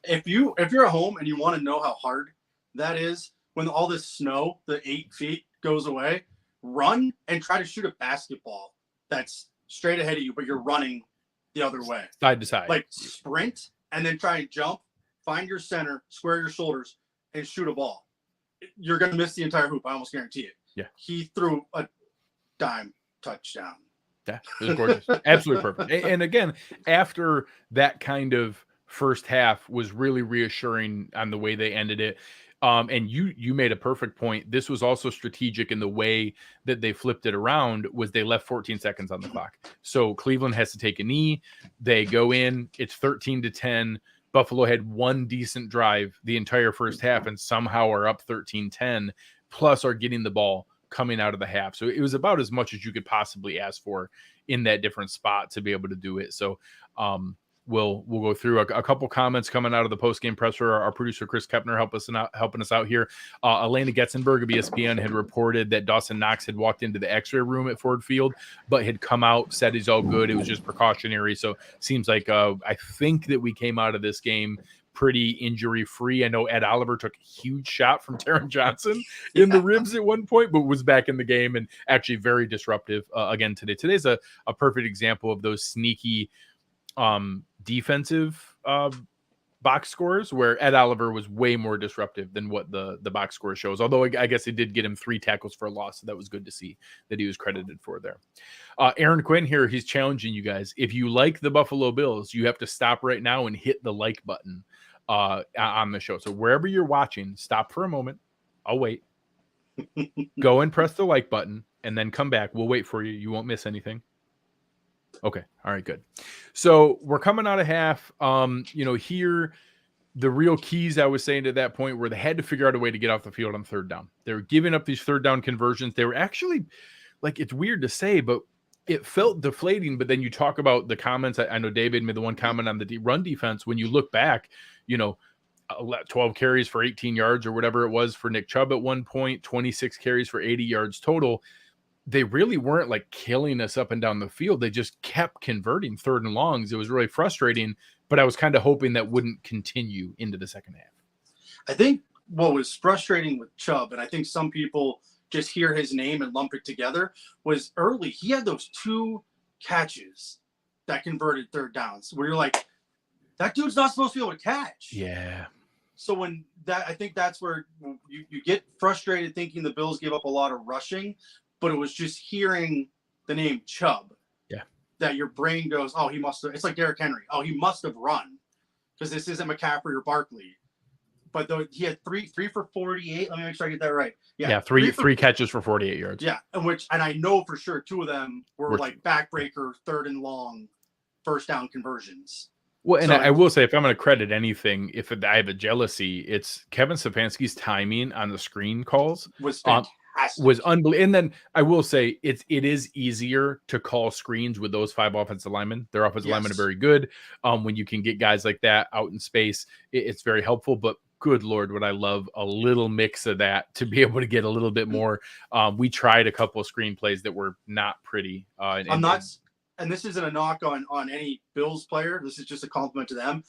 If you're at home and you want to know how hard that is, when all this snow, the 8 feet, goes away, run and try to shoot a basketball that's straight ahead of you, but you're running the other way, side to side, like sprint, and then try and jump, find your center, square your shoulders, and shoot a ball. You're going to miss the entire hoop. I almost guarantee it. Yeah. He threw a dime touchdown. Yeah, it was gorgeous. Absolutely perfect. And again, after that kind of first half was really reassuring on the way they ended it. And you made a perfect point. This was also strategic in the way that they flipped it around, was they left 14 seconds on the clock. So Cleveland has to take a knee. They go in. It's 13-10. Buffalo had one decent drive the entire first half and somehow are up 13-10, plus are getting the ball coming out of the half. So it was about as much as you could possibly ask for in that different spot to be able to do it. So we'll go through a couple comments coming out of the post-game presser. Our producer Chris Kepner helping us out here. Elena Getzenberg of ESPN had reported that Dawson Knox had walked into the x-ray room at Ford Field, but had come out, said he's all good. It was just precautionary. So seems like I think that we came out of this game pretty injury-free. I know Ed Oliver took a huge shot from Taron Johnson in the ribs at one point, but was back in the game and actually very disruptive again today. Today's a perfect example of those sneaky defensive box scores where Ed Oliver was way more disruptive than what the box score shows. Although I guess it did get him 3 tackles for a loss. So that was good to see that he was credited for there. Aaron Quinn here, he's challenging you guys. If you like the Buffalo Bills, you have to stop right now and hit the like button on the show. So wherever you're watching, stop for a moment. I'll wait. Go and press the like button and then come back. We'll wait for you. You won't miss anything. Okay. All right, good. So we're coming out of half. Here, the real keys I was saying to that point were they had to figure out a way to get off the field on third down. They were giving up these third down conversions. They were actually, like, it's weird to say, but it felt deflating. But then you talk about the comments. I know David made the one comment on the run defense. When you look back, 12 carries for 18 yards or whatever it was for Nick Chubb at one point, 26 carries for 80 yards total. They really weren't like killing us up and down the field. They just kept converting third and longs. It was really frustrating, but I was kind of hoping that wouldn't continue into the second half. I think what was frustrating with Chubb, and I think some people just hear his name and lump it together, was early. He had those 2 catches that converted third downs where you're like, that dude's not supposed to be able to catch. Yeah. So I think that's where you get frustrated thinking the Bills gave up a lot of rushing, but it was just hearing the name Chubb. Yeah. That your brain goes, oh, he must have. It's like Derrick Henry. Oh, he must have run because this isn't McCaffrey or Barkley. But though he had three for 48. Let me make sure I get that right. Yeah, three catches for 48 yards. Yeah, and I know for sure 2 of them were like backbreaker, third and long, first down conversions. Well, and I will say, if I'm going to credit anything, if I have a jealousy, it's Kevin Stefanski's timing on the screen calls was fantastic. Was unbelievable. And then I will say it is easier to call screens with those 5 offensive linemen. Their offensive linemen are very good. When you can get guys like that out in space, it's very helpful. But good Lord, would I love a little mix of that to be able to get a little bit more. We tried a couple of screenplays that were not pretty. I'm not, and this isn't a knock on any Bills player. This is just a compliment to them.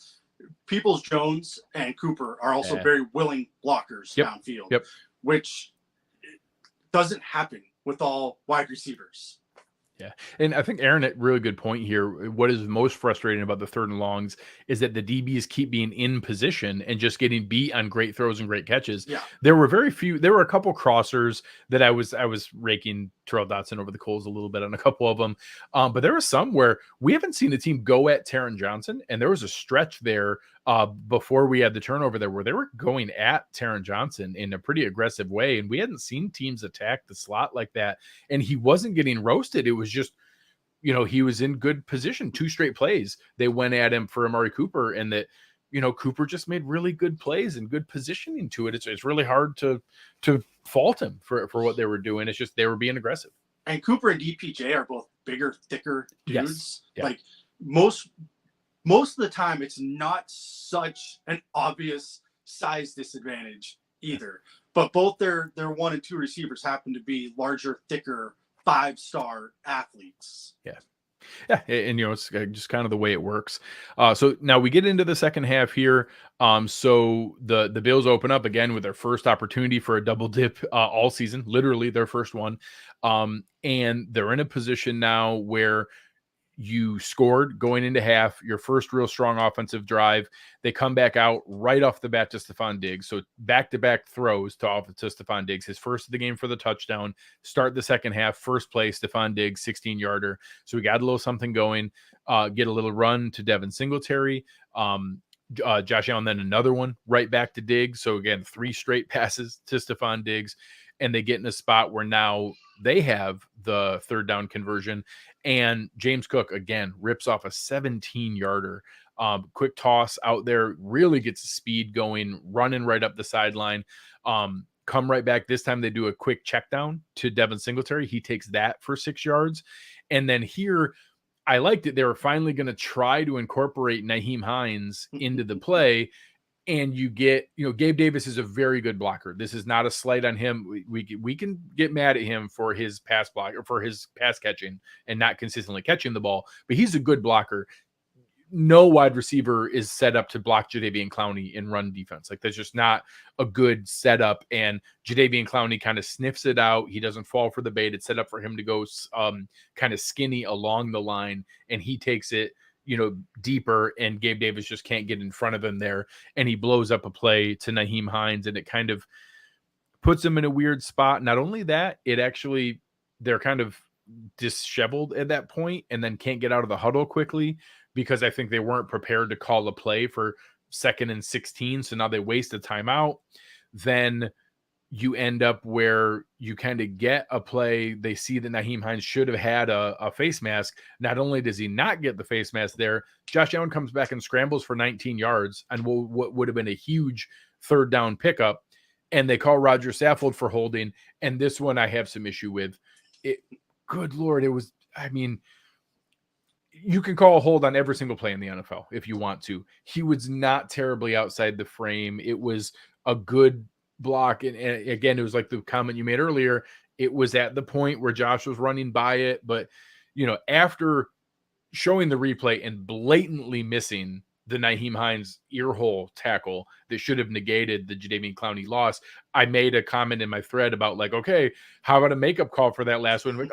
Peoples-Jones and Cooper are also very willing blockers downfield, which doesn't happen with all wide receivers. Yeah. And I think Aaron, a really good point here. What is most frustrating about the 3rd and longs is that the DBs keep being in position and just getting beat on great throws and great catches. Yeah. There were a couple crossers that I was raking Terrell Dotson over the coals a little bit on a couple of them. But there was some where we haven't seen a team go at Taron Johnson. And there was a stretch there before we had the turnover there where they were going at Taron Johnson in a pretty aggressive way. And we hadn't seen teams attack the slot like that. And he wasn't getting roasted. It was just, he was in good position. 2 straight plays. They went at him for Amari Cooper, and that, Cooper just made really good plays and good positioning to it. It's really hard to fault him for what they were doing. It's just they were being aggressive. And Cooper and DPJ are both bigger, thicker dudes. Yes. Yeah. Like most of the time, it's not such an obvious size disadvantage either. But both their 1 and 2 receivers happen to be larger, thicker, 5-star athletes. Yeah. Yeah, and it's just kind of the way it works. So now we get into the second half here. So the Bills open up again with their first opportunity for a double dip all season, literally their first one. And they're in a position now where you scored going into half, your first real strong offensive drive. They come back out right off the bat to Stephon Diggs. So back-to-back throws to Stephon Diggs. His first of the game for the touchdown. Start the second half, first play, Stephon Diggs, 16-yarder. So we got a little something going. Get a little run to Devin Singletary. Josh Allen, then another one right back to Diggs. So again, 3 straight passes to Stephon Diggs. And they get in a spot where now they have the 3rd down conversion. And James Cook, again, rips off a 17-yarder. Quick toss out there, really gets the speed going, running right up the sideline. Come right back. This time they do a quick check down to Devin Singletary. He takes that for 6 yards. And then here, I liked it. They were finally going to try to incorporate Nyheim Hines into the play. And you get, Gabe Davis is a very good blocker. This is not a slight on him. We can get mad at him for his pass block or for his pass catching and not consistently catching the ball, but he's a good blocker. No wide receiver is set up to block Jadeveon Clowney in run defense. Like that's just not a good setup. And Jadeveon Clowney kind of sniffs it out. He doesn't fall for the bait. It's set up for him to go kind of skinny along the line, and he takes it deeper, and Gabe Davis just can't get in front of him there. And he blows up a play to Nyheim Hines, and it kind of puts him in a weird spot. Not only that, they're kind of disheveled at that point and then can't get out of the huddle quickly because I think they weren't prepared to call a play for 2nd and 16. So now they waste a timeout. Then you end up where you kind of get a play. They see that Nyheim Hines should have had a face mask. Not only does he not get the face mask there, Josh Allen comes back and scrambles for 19 yards and what would have been a huge 3rd down pickup. And they call Roger Saffold for holding. And this one I have some issue with. Good Lord, you can call a hold on every single play in the NFL if you want to. He was not terribly outside the frame. It was a good block. And again, it was like the comment you made earlier. It was at the point where Josh was running by it. But, after showing the replay and blatantly missing the Nyheim Hines earhole tackle that should have negated the Jadeveon Clowney loss, I made a comment in my thread about okay, how about a makeup call for that last one?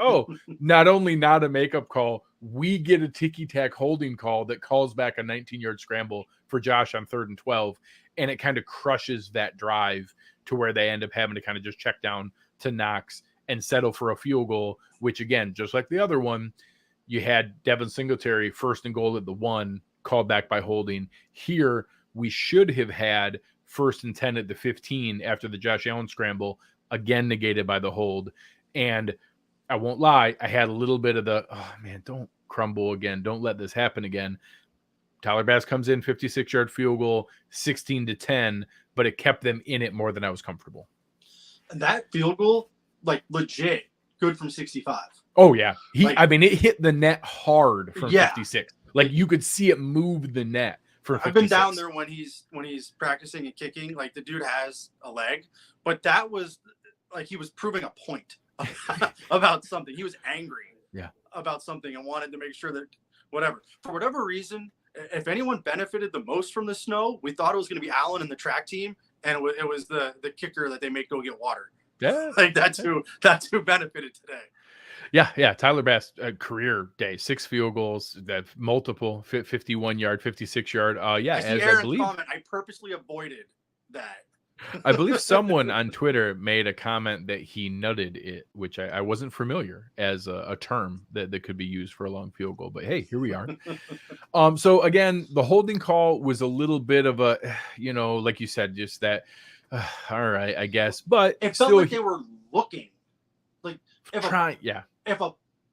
Not only not a makeup call, we get a ticky-tack holding call that calls back a 19-yard scramble for Josh on 3rd and 12, and it kind of crushes that drive to where they end up having to kind of just check down to Knox and settle for a field goal, which again, just like the other one, you had Devin Singletary 1st and goal at the 1, called back by holding. Here, we should have had 1st and 10 at the 15 after the Josh Allen scramble, again negated by the hold. And I won't lie, I had a little bit of don't crumble again. Don't let this happen again. Tyler Bass comes in, 56-yard field goal, 16-10, but it kept them in it more than I was comfortable. That field goal, legit good from 65. Oh, yeah. It hit the net hard from 56. You could see it move the net for I've been 56. down there when he's practicing and kicking. Like, the dude has a leg, but that was like he was proving a point about something. He was angry about something and wanted to make sure that for whatever reason, if anyone benefited the most from the snow, we thought it was going to be Allen and the track team, and it was the kicker that they make go get water. Yeah, like that's who benefited today. Yeah. Tyler Bass, career day, 6 field goals, that multiple 51-yard, 56-yard. I see Aaron's comment. I purposely avoided that. I believe someone on Twitter made a comment that he nutted it, which I wasn't familiar as a term that could be used for a long field goal. But hey, here we are. So again, the holding call was a little bit of a, like you said, just that. All right, I guess, but it felt like they were looking, like if a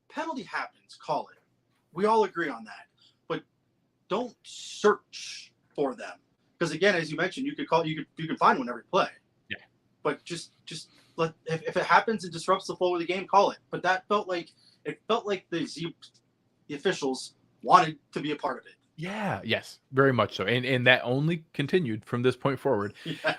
penalty happens, call it. We all agree on that, but don't search for them. Because again, as you mentioned, you can find one every play. Yeah. But just let if it happens and disrupts the flow of the game, call it. But that felt like the officials wanted to be a part of it. Yeah. Yes. Very much so. And that only continued from this point forward. Yes.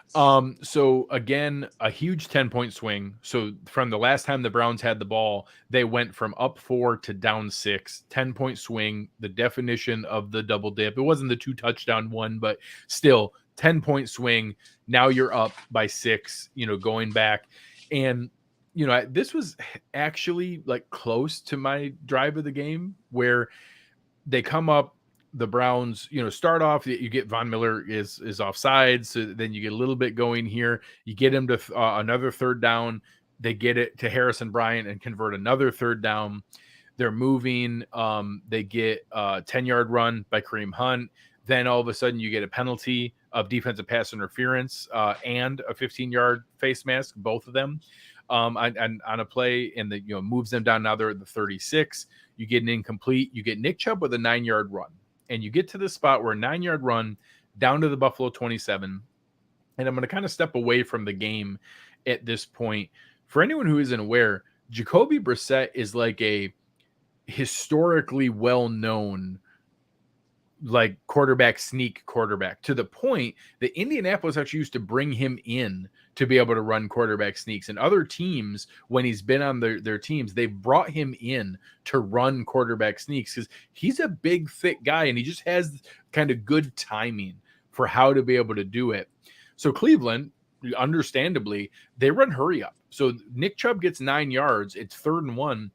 So again, a huge 10-point swing. So from the last time the Browns had the ball, they went from up 4 to down 6, 10-point swing, the definition of the double dip. It wasn't the 2-touchdown one, but still 10-point swing. Now you're up by 6, going back. And, this was actually like close to my drive of the game where they come up. The Browns, start off, you get Von Miller is offside. So then you get a little bit going here. You get him to another third down. They get it to Harrison Bryant and convert another third down. They're moving. They get a 10-yard run by Kareem Hunt. Then all of a sudden you get a penalty of defensive pass interference and a 15-yard face mask, both of them on a play, and that moves them down. Now they're at the 36. You get an incomplete. You get Nick Chubb with a 9-yard run. And you get to this spot where a 9-yard run down to the Buffalo 27. And I'm going to kind of step away from the game at this point. For anyone who isn't aware, Jacoby Brissett is like a historically well-known quarterback sneak quarterback, to the point that Indianapolis actually used to bring him in to be able to run quarterback sneaks. And other teams, when he's been on their teams, they've brought him in to run quarterback sneaks because he's a big, thick guy and he just has kind of good timing for how to be able to do it. So Cleveland, understandably, they run hurry up. So Nick Chubb gets 9 yards. It's 3rd and 1.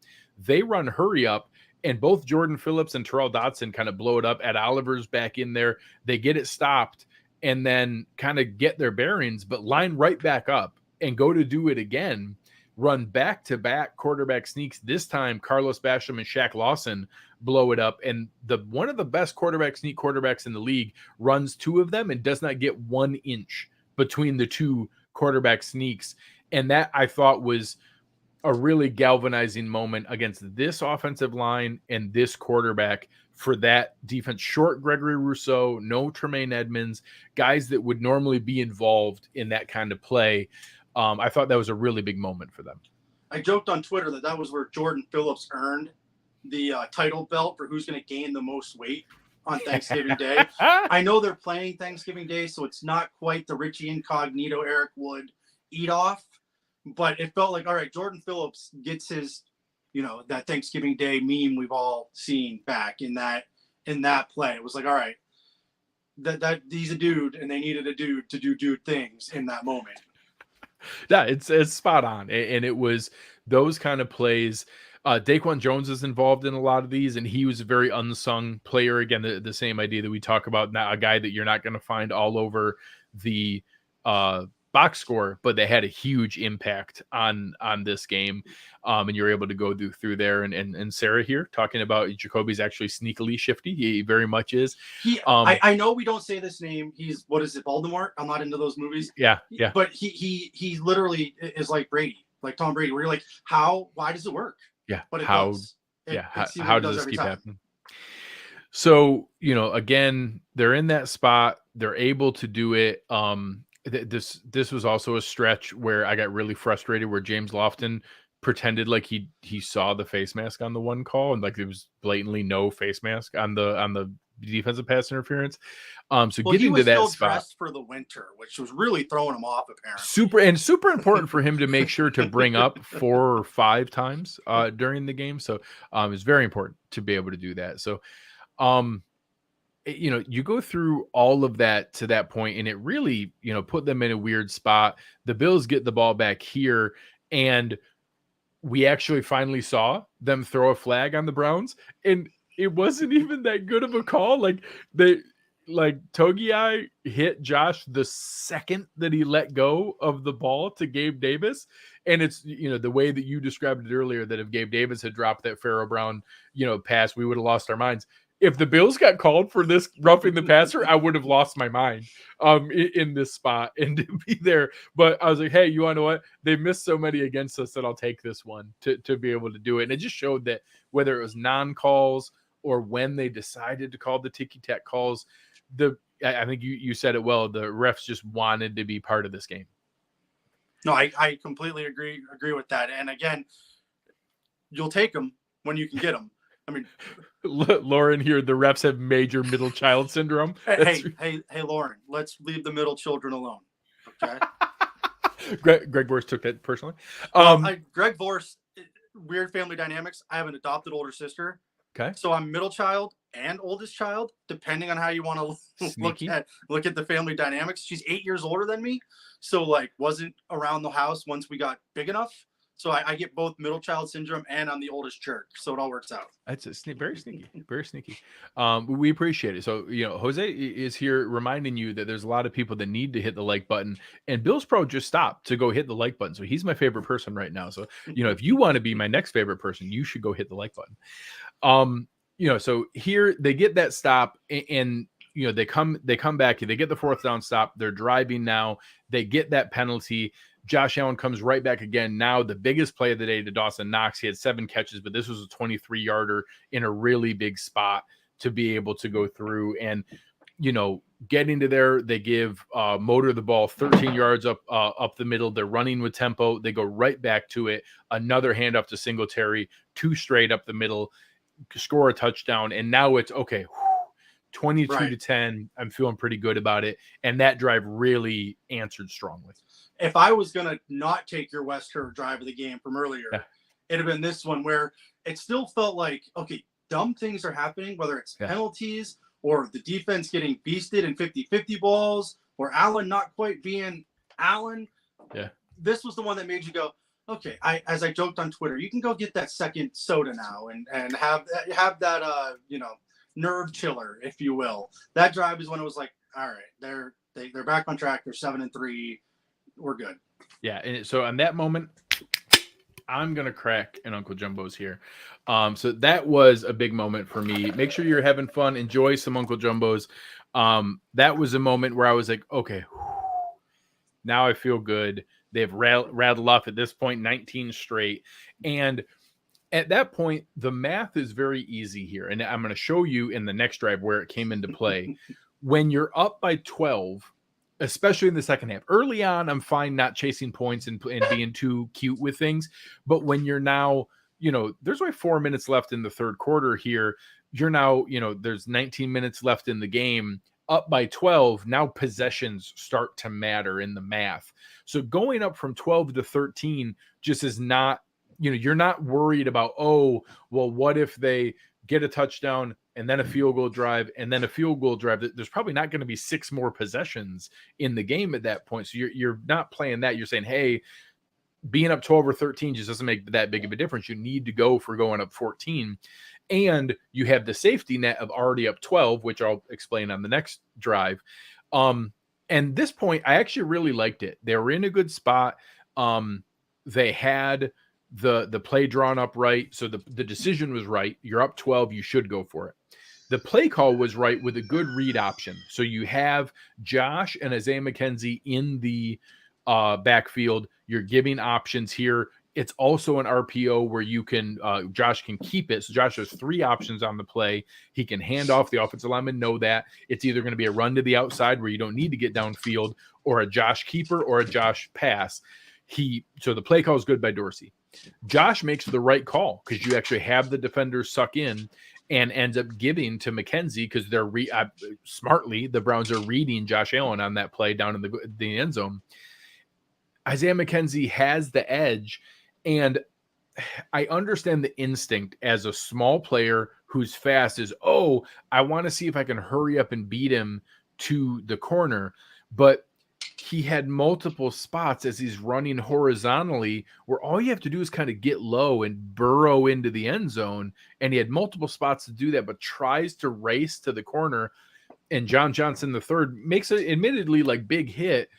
They run hurry up. And both Jordan Phillips and Terrell Dotson kind of blow it up. Ed Oliver's back in there. They get it stopped and then kind of get their bearings, but line right back up and go to do it again. Run back-to-back quarterback sneaks. This time, Carlos Basham and Shaq Lawson blow it up. And one of the best quarterback sneak quarterbacks in the league runs 2 of them and does not get 1 inch between the 2 quarterback sneaks. And that, I thought, was a really galvanizing moment against this offensive line and this quarterback for that defense. Short Gregory Rousseau, no Tremaine Edmonds, guys that would normally be involved in that kind of play. I thought that was a really big moment for them. I joked on Twitter that was where Jordan Phillips earned the title belt for who's going to gain the most weight on Thanksgiving Day. I know they're playing Thanksgiving Day, so it's not quite the Richie Incognito, Eric Wood eat off. But it felt like, all right, Jordan Phillips gets his, that Thanksgiving Day meme we've all seen back in that play. It was like, all right, that he's a dude, and they needed a dude to do dude things in that moment. Yeah, it's spot on, and it was those kind of plays. Daquan Jones is involved in a lot of these, and he was a very unsung player. Again, the same idea that we talk about, now a guy that you're not going to find all over the box score, but they had a huge impact on this game, and you're able to go through there. And Sarah here talking about Jacoby's actually sneakily shifty. He very much is. I know we don't say this name. He's, what is it, Voldemort? I'm not into those movies. Yeah. But he literally is like Brady, like Tom Brady, where you're like, why does it work? Yeah. But it how does. How does this keep happening? So, again, they're in that spot. They're able to do it. This was also a stretch where I got really frustrated, where James Lofton pretended like he saw the face mask on the one call, and like there was blatantly no face mask on the defensive pass interference. So Well, getting he was to that still spot, dressed for the winter, which was really throwing him off apparently. super important for him to make sure to bring up 4 or 5 times during the game. So it's very important to be able to do that. So you go through all of that to that point, and it really, put them in a weird spot. The Bills get the ball back here, and we actually finally saw them throw a flag on the Browns, and it wasn't even that good of a call. Togiai hit Josh the second that he let go of the ball to Gabe Davis. And it's, the way that you described it earlier, that if Gabe Davis had dropped that Pharaoh Brown, pass, we would have lost our minds. If the Bills got called for this roughing the passer, I would have lost my mind in this spot and to be there. But I was like, hey, you want to know what? They missed so many against us that I'll take this one to be able to do it. And it just showed that whether it was non-calls or when they decided to call the ticky-tack calls, I think you said it well, the refs just wanted to be part of this game. No, I completely agree with that. And again, you'll take them when you can get them. I mean, Lauren here, the refs have major middle child syndrome. Hey, Lauren, let's leave the middle children alone. Okay. Greg Vorse took that personally. Greg Vorse, weird family dynamics. I have an adopted older sister. Okay. So I'm middle child and oldest child, depending on how you want to look at the family dynamics. She's 8 years older than me. So wasn't around the house once we got big enough. So I get both middle child syndrome and I'm the oldest jerk. So it all works out. That's very sneaky, very sneaky. We appreciate it. So, Jose is here reminding you that there's a lot of people that need to hit the like button, and Bills Pro just stopped to go hit the like button. So he's my favorite person right now. So, if you want to be my next favorite person, you should go hit the like button. So here they get that stop and they come back, they get the 4th down stop. They're driving now. They get that penalty. Josh Allen comes right back again. Now the biggest play of the day to Dawson Knox. He had 7 catches, but this was a 23-yarder in a really big spot to be able to go through. And, getting to there, they give Motor the ball 13 yards up the middle. They're running with tempo. They go right back to it. Another handoff to Singletary, 2 straight up the middle, score a touchdown. And now it's okay. 22-10. I'm feeling pretty good about it. And that drive really answered strongly. If I was going to not take your West Herb drive of the game from earlier, it'd have been this one where it still felt like, okay, dumb things are happening, whether it's penalties or the defense getting beasted in 50-50 balls or Allen not quite being Allen. Yeah. This was the one that made you go, okay, as I joked on Twitter, you can go get that second soda now and have that, nerve chiller, if you will. That drive is when it was like, all right, they're back on track. They're 7-3. We're good. Yeah. And so on that moment, I'm going to crack an Uncle Jumbo's here. So that was a big moment for me. Make sure you're having fun. Enjoy some Uncle Jumbo's. That was a moment where I was like, okay, now I feel good. They've rattled off at this point 19 straight. And at that point, the math is very easy here. And I'm going to show you in the next drive where it came into play. When you're up by 12, especially in the second half. Early on, I'm fine not chasing points and being too cute with things. But when you're now, there's only 4 minutes left in the third quarter here. You're now, there's 19 minutes left in the game, up by 12. Now possessions start to matter in the math. So going up from 12 to 13 just is not, you're not worried about, oh, well, what if they get a touchdown and then a field goal drive, and then a field goal drive? There's probably not going to be 6 more possessions in the game at that point. So you're not playing that. You're saying, hey, being up 12 or 13 just doesn't make that big of a difference. You need to go for going up 14. And you have the safety net of already up 12, which I'll explain on the next drive. And this point, I actually really liked it. They were in a good spot. They had the play drawn up right. So the decision was right. You're up 12. You should go for it. The play call was right with a good read option. So you have Josh and Isaiah McKenzie in the backfield. You're giving options here. It's also an RPO where you can, Josh can keep it. So Josh has 3 options on the play. He can hand off. The offensive linemen know that. It's either going to be a run to the outside where you don't need to get downfield, or a Josh keeper or a Josh pass. So the play call is good by Dorsey. Josh makes the right call because you actually have the defenders suck in, and ends up giving to McKenzie because they're smartly, the Browns are reading Josh Allen on that play down in the end zone. Isaiah McKenzie has the edge, and I understand the instinct as a small player who's fast is, oh, I want to see if I can hurry up and beat him to the corner. But he had multiple spots as he's running horizontally where all you have to do is kind of get low and burrow into the end zone. And he had multiple spots to do that, but tries to race to the corner. And John Johnson III makes it admittedly like big hit,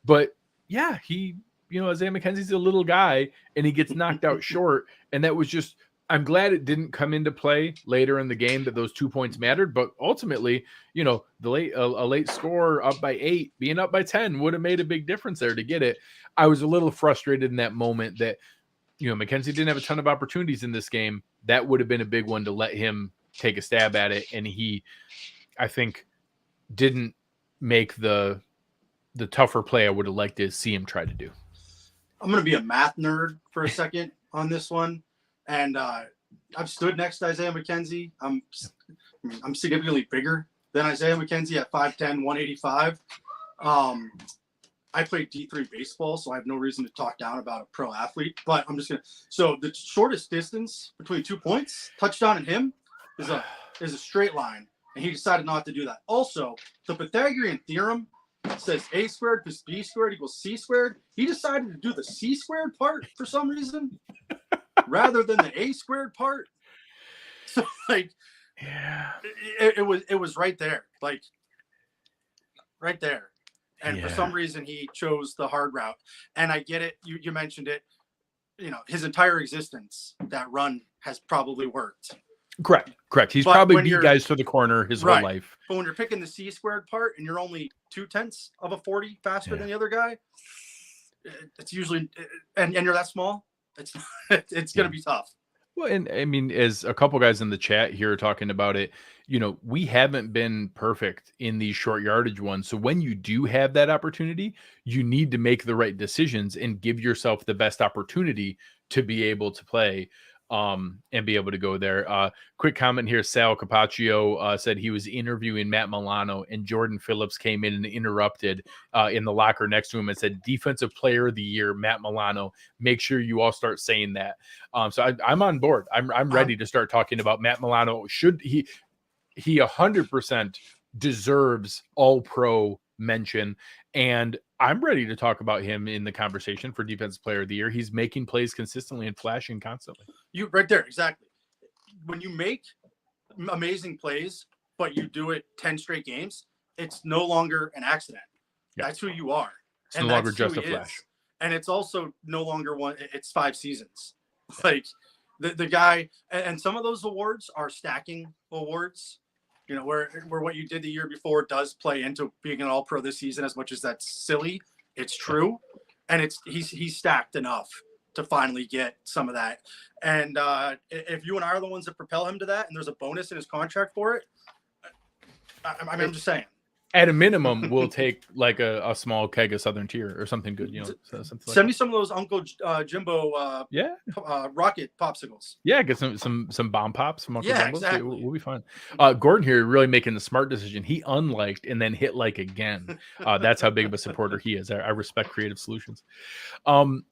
but yeah, Isaiah McKenzie's a little guy and he gets knocked out short. And that was just, I'm glad it didn't come into play later in the game that those 2 points mattered. But ultimately, a late score up by 8, being up by 10 would have made a big difference there to get it. I was a little frustrated in that moment that, McKenzie didn't have a ton of opportunities in this game. That would have been a big one to let him take a stab at it. And he, I think, didn't make the tougher play I would have liked to see him try to do. I'm going to be a math nerd for a second on this one. And I've stood next to Isaiah McKenzie. I'm significantly bigger than Isaiah McKenzie at 5'10", 185. I played D3 baseball, so I have no reason to talk down about a pro athlete. But I'm just going to – so the shortest distance between 2 points, touchdown and him, is a straight line. And he decided not to do that. Also, the Pythagorean theorem says A squared plus B squared equals C squared. He decided to do the C squared part for some reason rather than the A squared part. So it was right there, right there. And for some reason he chose the hard route. And I get it. You mentioned it, his entire existence, that run has probably worked. Correct. He's probably beat guys to the corner his whole life. But when you're picking the C squared part and you're only 0.2 of a 40 faster than the other guy, it's usually, and you're that small, it's going to be tough. Well, and I mean, as a couple guys in the chat here are talking about it, we haven't been perfect in these short yardage ones. So when you do have that opportunity, you need to make the right decisions and give yourself the best opportunity to be able to play and be able to go there. Quick comment here. Sal Capaccio said he was interviewing Matt Milano and Jordan Phillips came in and interrupted in the locker next to him and said, Defensive Player of the Year, Matt Milano. Make sure you all start saying that. So I'm on board. I'm ready to start talking about Matt Milano. Should he 100% deserves all pro mention. And I'm ready to talk about him in the conversation for Defensive Player of the Year. He's making plays consistently and flashing constantly. You right there. Exactly. When you make amazing plays, but you do it 10 straight games, it's no longer an accident. Yeah. That's who you are. It's no longer just a flash. And it's also no longer it's 5 seasons. Like the guy, and some of those awards are stacking awards, where what you did the year before does play into being an all-pro this season. As much as that's silly, it's true. And he's stacked enough to finally get some of that. And if you and I are the ones that propel him to that, and there's a bonus in his contract for it, I'm just saying. At a minimum, we'll take like a small keg of Southern Tier or something good, something Send me some of those Uncle Jimbo rocket popsicles. Yeah, get some bomb pops from Uncle Jimbo. Exactly. We'll be fine. Gordon here really making the smart decision. He unliked and then hit like again. That's how big of a supporter he is. I respect creative solutions. So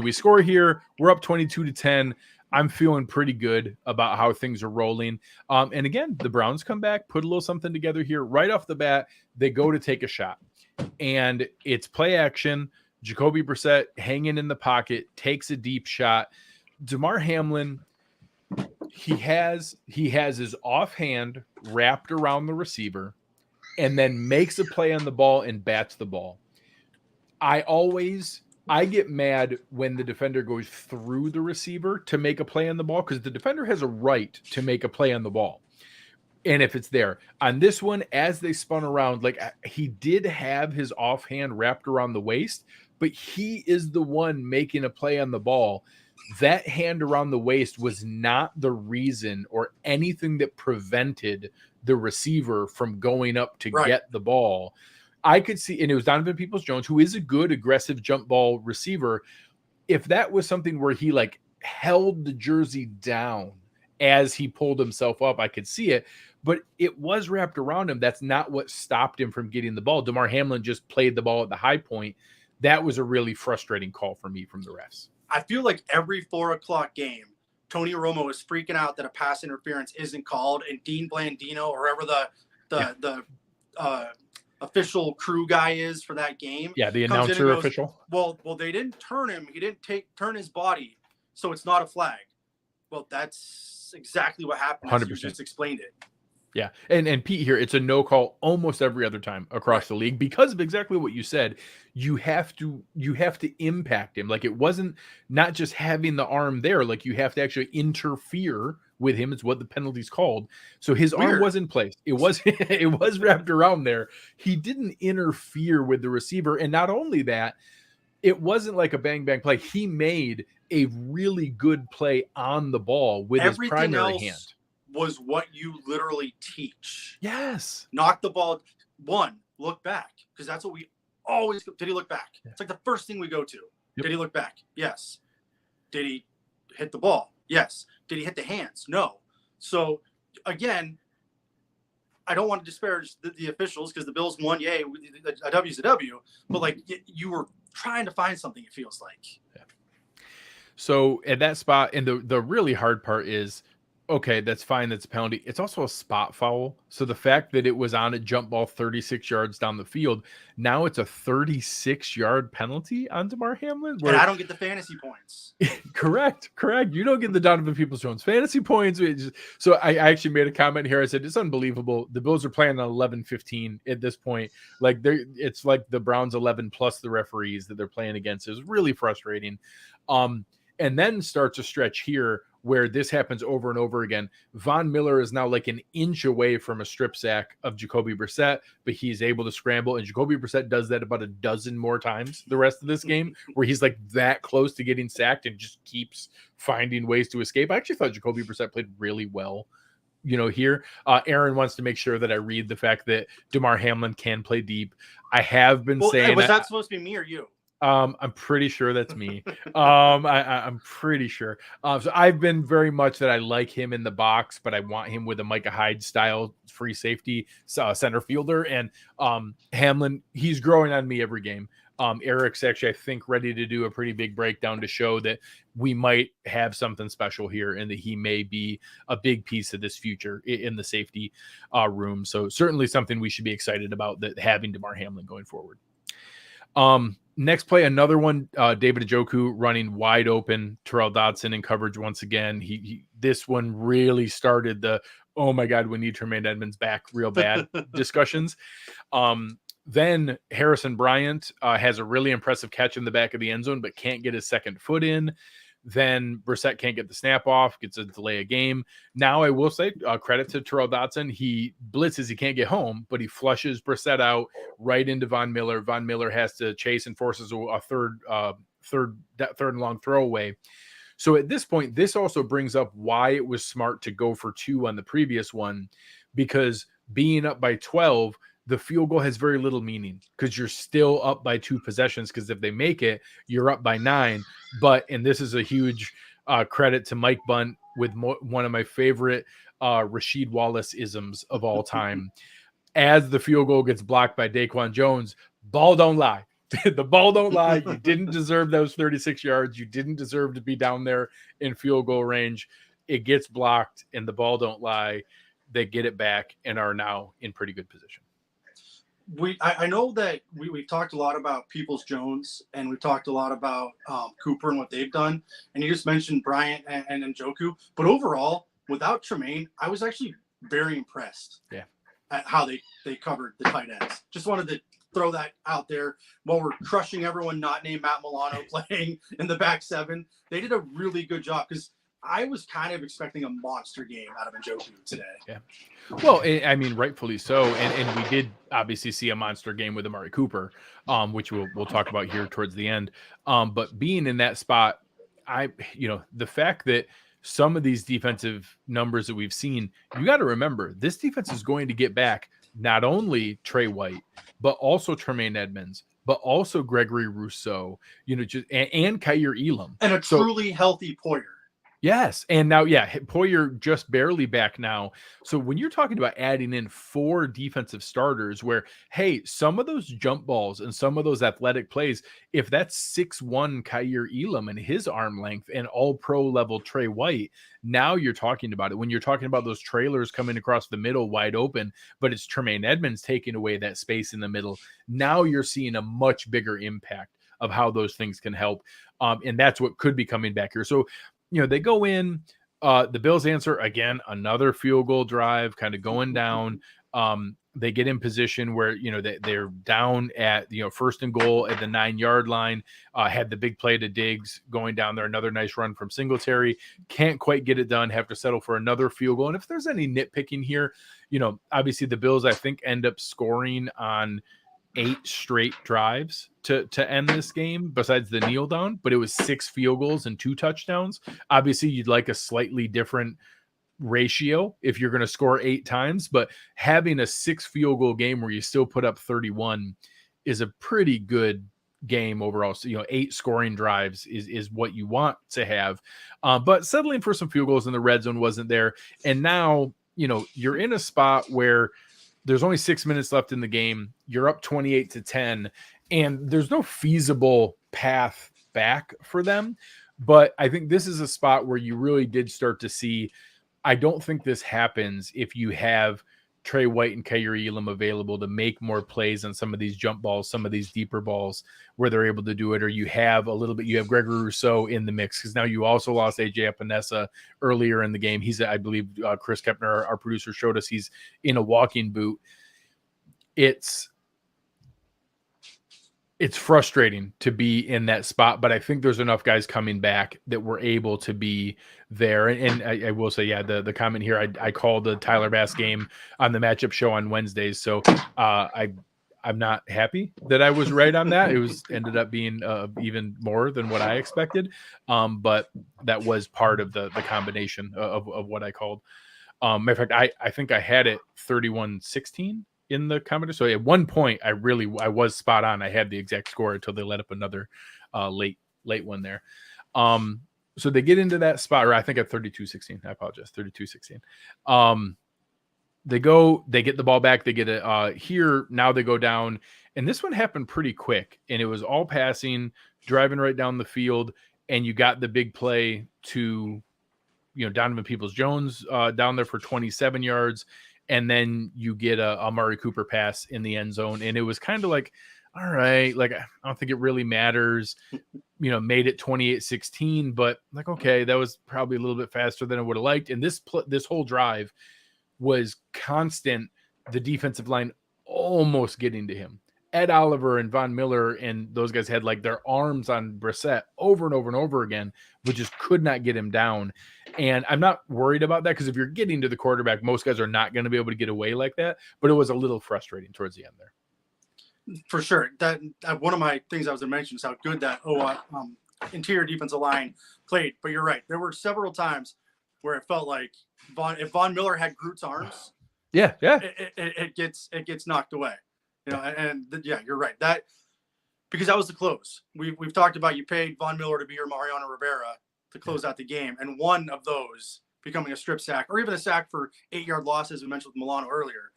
we score here. We're up 22-10. I'm feeling pretty good about how things are rolling. And again, the Browns come back, put a little something together here. Right off the bat, they go to take a shot. And it's play action. Jacoby Brissett hanging in the pocket, takes a deep shot. Damar Hamlin, he has his offhand wrapped around the receiver and then makes a play on the ball and bats the ball. I get mad when the defender goes through the receiver to make a play on the ball because the defender has a right to make a play on the ball. And if it's there on this one, as they spun around, like he did have his offhand wrapped around the waist, but he is the one making a play on the ball. That hand around the waist was not the reason or anything that prevented the receiver from going up to get the ball. I could see, and it was Donovan Peoples-Jones, who is a good aggressive jump ball receiver. If that was something where he like held the jersey down as he pulled himself up, I could see it, but it was wrapped around him. That's not what stopped him from getting the ball. Damar Hamlin just played the ball at the high point. That was a really frustrating call for me from the refs. I feel like every 4:00 game, Tony Romo is freaking out that a pass interference isn't called, and Dean Blandino, or whoever the official crew guy is for that game. Yeah, the announcer official. Well, they didn't turn him. He didn't turn his body, so it's not a flag. Well, that's exactly what happened. 100%. You just explained it. Yeah. And Pete here, it's a no call almost every other time across the league because of exactly what you said. You have to impact him. Like, it wasn't not just having the arm there, like you have to actually interfere with him. It's what the penalty's called. So his arm was in place. It was it was wrapped around there. He didn't interfere with the receiver. And not only that, it wasn't like a bang bang play. He made a really good play on the ball with his primary hand. Was what you literally teach. Yes. Knock the ball. One, look back, because that's what we always. Did he look back? Yeah. It's like the first thing we go to. Yep. Did he look back? Yes. Did he hit the ball? Yes. Did he hit the hands? No. So again, I don't want to disparage the officials because the Bills won. Yay, a W's a W. But like, you were trying to find something. It feels like. Yeah. So at that spot, and the really hard part is, okay, that's fine. That's a penalty. It's also a spot foul. So the fact that it was on a jump ball 36 yards down the field, now it's a 36-yard penalty on Damar Hamlin. And I don't get the fantasy points. Correct. You don't get the Donovan Peoples-Jones fantasy points. So I actually made a comment here. I said, it's unbelievable. The Bills are playing on 11-15 at this point. Like, it's like the Browns 11 plus the referees that they're playing against. It was really frustrating. And then starts a stretch here where this happens over and over again. Von Miller is now like an inch away from a strip sack of Jacoby Brissett, but he's able to scramble. And Jacoby Brissett does that about a dozen more times the rest of this game, where he's like that close to getting sacked and just keeps finding ways to escape. I actually thought Jacoby Brissett played really well, here. Aaron wants to make sure that I read the fact that Damar Hamlin can play deep. I have been saying. Was that supposed to be me or you? I'm pretty sure that's me. I'm pretty sure. So I've been very much that I like him in the box, but I want him with a Micah Hyde style free safety center fielder. And Hamlin, he's growing on me every game. Eric's actually, I think, ready to do a pretty big breakdown to show that we might have something special here and that he may be a big piece of this future in the safety room. So certainly something we should be excited about, that having Damar Hamlin going forward. Next play, another one, David Njoku running wide open, Terrell Dodson in coverage once again. This one really started the, oh my God, we need Tremaine Edmonds back real bad discussions. Then Harrison Bryant has a really impressive catch in the back of the end zone, but can't get his second foot in. Then Brissett can't get the snap off, gets a delay of game. Now, I will say credit to Terrell Dodson. He blitzes, he can't get home, but he flushes Brissett out right into Von Miller. Von Miller has to chase and forces a third and long throwaway. So at this point, this also brings up why it was smart to go for 2 on the previous one, because being up by 12, the field goal has very little meaning because you're still up by 2 possessions. Because if they make it, you're up by 9. And this is a huge credit to Mike Bunt with one of my favorite Rasheed Wallace isms of all time. As the field goal gets blocked by Daquan Jones, ball don't lie. The ball don't lie. You didn't deserve those 36 yards. You didn't deserve to be down there in field goal range. It gets blocked and the ball don't lie. They get it back and are now in pretty good position. I know that we've talked a lot about Peoples-Jones and we've talked a lot about Cooper and what they've done. And you just mentioned Bryant and Njoku. But overall, without Tremaine, I was actually very impressed at how they covered the tight ends. Just wanted to throw that out there while we're crushing everyone not named Matt Milano playing in the back 7. They did a really good job because I was kind of expecting a monster game out of Njoku today. Yeah. Well, I mean, rightfully so. And we did obviously see a monster game with Amari Cooper, which we'll talk about here towards the end. But being in that spot, the fact that some of these defensive numbers that we've seen, you got to remember, this defense is going to get back not only Trey White, but also Tremaine Edmonds, but also Gregory Rousseau, and Kyer Elam. And a truly healthy Poyer. Yes. And now, Poyer just barely back now. So when you're talking about adding in 4 defensive starters where, hey, some of those jump balls and some of those athletic plays, if that's 6'1" Kyer Elam and his arm length and all pro level Trey White, now you're talking about it. When you're talking about those trailers coming across the middle wide open, but it's Tremaine Edmonds taking away that space in the middle. Now you're seeing a much bigger impact of how those things can help. And that's what could be coming back here. So, they go in, the Bills answer again, another field goal drive kind of going down. They get in position where, they're down at, first and goal at the 9-yard line, had the big play to Diggs going down there. Another nice run from Singletary. Can't quite get it done. Have to settle for another field goal. And if there's any nitpicking here, obviously the Bills, I think, end up scoring on 8 straight drives to end this game besides the kneel down, but it was 6 field goals and 2 touchdowns. Obviously you'd like a slightly different ratio if you're going to score 8 times, but having a 6 field goal game where you still put up 31 is a pretty good game overall. So, 8 scoring drives is what you want to have. But settling for some field goals in the red zone wasn't there. And now, you're in a spot where there's only 6 minutes left in the game. You're up 28-10, and there's no feasible path back for them. But I think this is a spot where you really did start to see, I don't think this happens if you have Trey White and Kyer Elam available to make more plays on some of these jump balls, some of these deeper balls where they're able to do it, or you have Gregory Rousseau in the mix, because now you also lost AJ Epinesa earlier in the game. He's, I believe, Chris Kepner, our producer, showed us he's in a walking boot. It's frustrating to be in that spot, but I think there's enough guys coming back that we're able to be there. And I will say, the comment here, I called the Tyler Bass game on the matchup show on Wednesdays. So I'm not happy that I was right on that. It ended up being even more than what I expected. But that was part of the combination of what I called. Matter of fact, I think I had it 31-16 in the commenter. So at one point I was spot on. I had the exact score until they let up another late one there. So they get into that spot, or I think at 32-16. I apologize. 32-16. They get the ball back. They get it here. Now they go down, and this one happened pretty quick, and it was all passing, driving right down the field. And you got the big play to, Donovan Peoples-Jones down there for 27 yards. And then you get a Amari Cooper pass in the end zone. And it was kind of like, all right, like, I don't think it really matters, made it 28-16, but like, okay, that was probably a little bit faster than I would have liked. And this whole drive was constant. The defensive line almost getting to him. Ed Oliver and Von Miller and those guys had like their arms on Brissett over and over and over again, but just could not get him down. And I'm not worried about that, because if you're getting to the quarterback, most guys are not going to be able to get away like that. But it was a little frustrating towards the end there. For sure. That one of my things I was going to mention is how good that interior defensive line played. But you're right. There were several times where it felt like if Von Miller had Groot's arms, it gets knocked away. You're right. That, because that was the close. We've talked about, you paid Von Miller to be your Mariano Rivera to close out the game, and one of those becoming a strip sack or even a sack for 8-yard loss, as we mentioned with Milano earlier,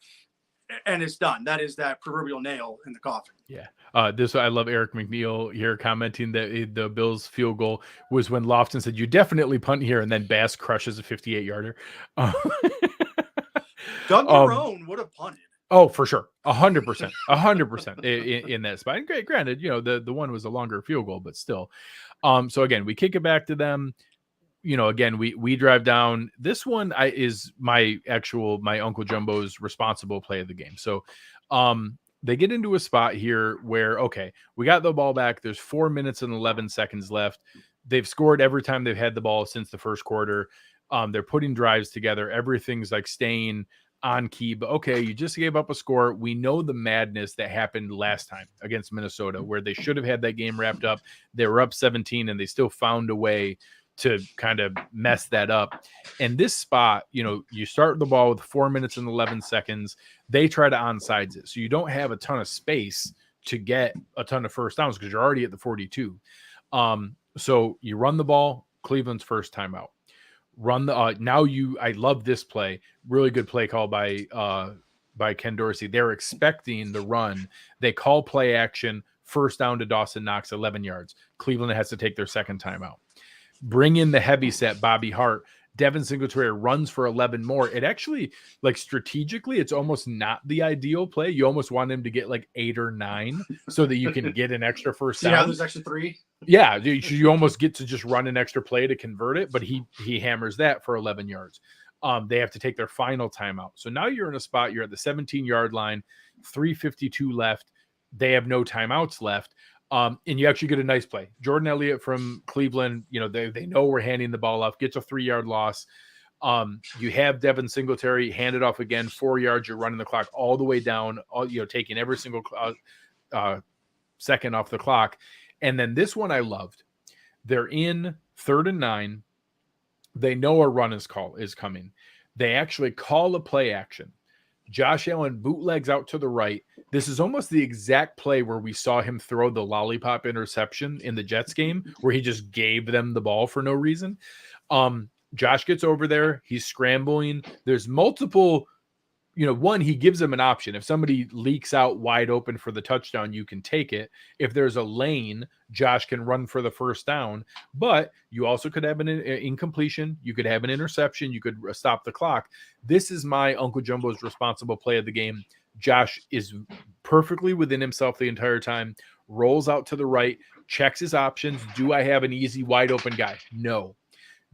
and it's done. That is that proverbial nail in the coffin. Yeah. I love Eric McNeil here commenting that the Bills field goal was when Lofton said, "You definitely punt here," and then Bass crushes a 58-yarder. Doug Marrone would have punted. Oh, for sure. 100% in that spot. And granted, the one was a longer field goal, but still. So again, we kick it back to them. Again, we drive down. This one is my Uncle Jumbo's responsible play of the game. So they get into a spot here where, okay, we got the ball back. There's 4 minutes and 11 seconds left. They've scored every time they've had the ball since the first quarter. They're putting drives together. Everything's like staying on key, but okay, you just gave up a score. We know the madness that happened last time against Minnesota, where they should have had that game wrapped up. They were up 17 and they still found a way to kind of mess that up. And this spot, you start the ball with 4 minutes and 11 seconds. They try to onside it. So you don't have a ton of space to get a ton of first downs because you're already at the 42. So you run the ball, Cleveland's first timeout. run the I love this play. Really good play call by Ken Dorsey. They're expecting the run. They call play action, first down to Dawson Knox, 11 yards. Cleveland has to take their second timeout. Bring in the heavy set, Bobby Hart. Devin Singletary runs for 11 more. It actually, like, strategically, it's almost not the ideal play. You almost want him to get like 8 or 9 so that you can get an extra first down. Yeah, there's extra 3. Yeah, you almost get to just run an extra play to convert it, but he hammers that for 11 yards. They have to take their final timeout. So now you're in a spot, you're at the 17-yard line, 3:52 left. They have no timeouts left. And you actually get a nice play. Jordan Elliott from Cleveland, they know we're handing the ball off, gets a 3-yard loss. You have Devin Singletary hand it off again, 4 yards. You're running the clock all the way down, taking every single second off the clock. And then this one I loved. They're in 3rd and 9. They know a run is coming. They actually call a play action. Josh Allen bootlegs out to the right. This is almost the exact play where we saw him throw the lollipop interception in the Jets game, where he just gave them the ball for no reason. Josh gets over there. He's scrambling. There's multiple, one, he gives them an option. If somebody leaks out wide open for the touchdown, you can take it. If there's a lane, Josh can run for the first down. But you also could have an incompletion. You could have an interception. You could stop the clock. This is my Uncle Jumbo's responsible play of the game. Josh is perfectly within himself the entire time, rolls out to the right, checks his options. Do I have an easy wide open guy? No.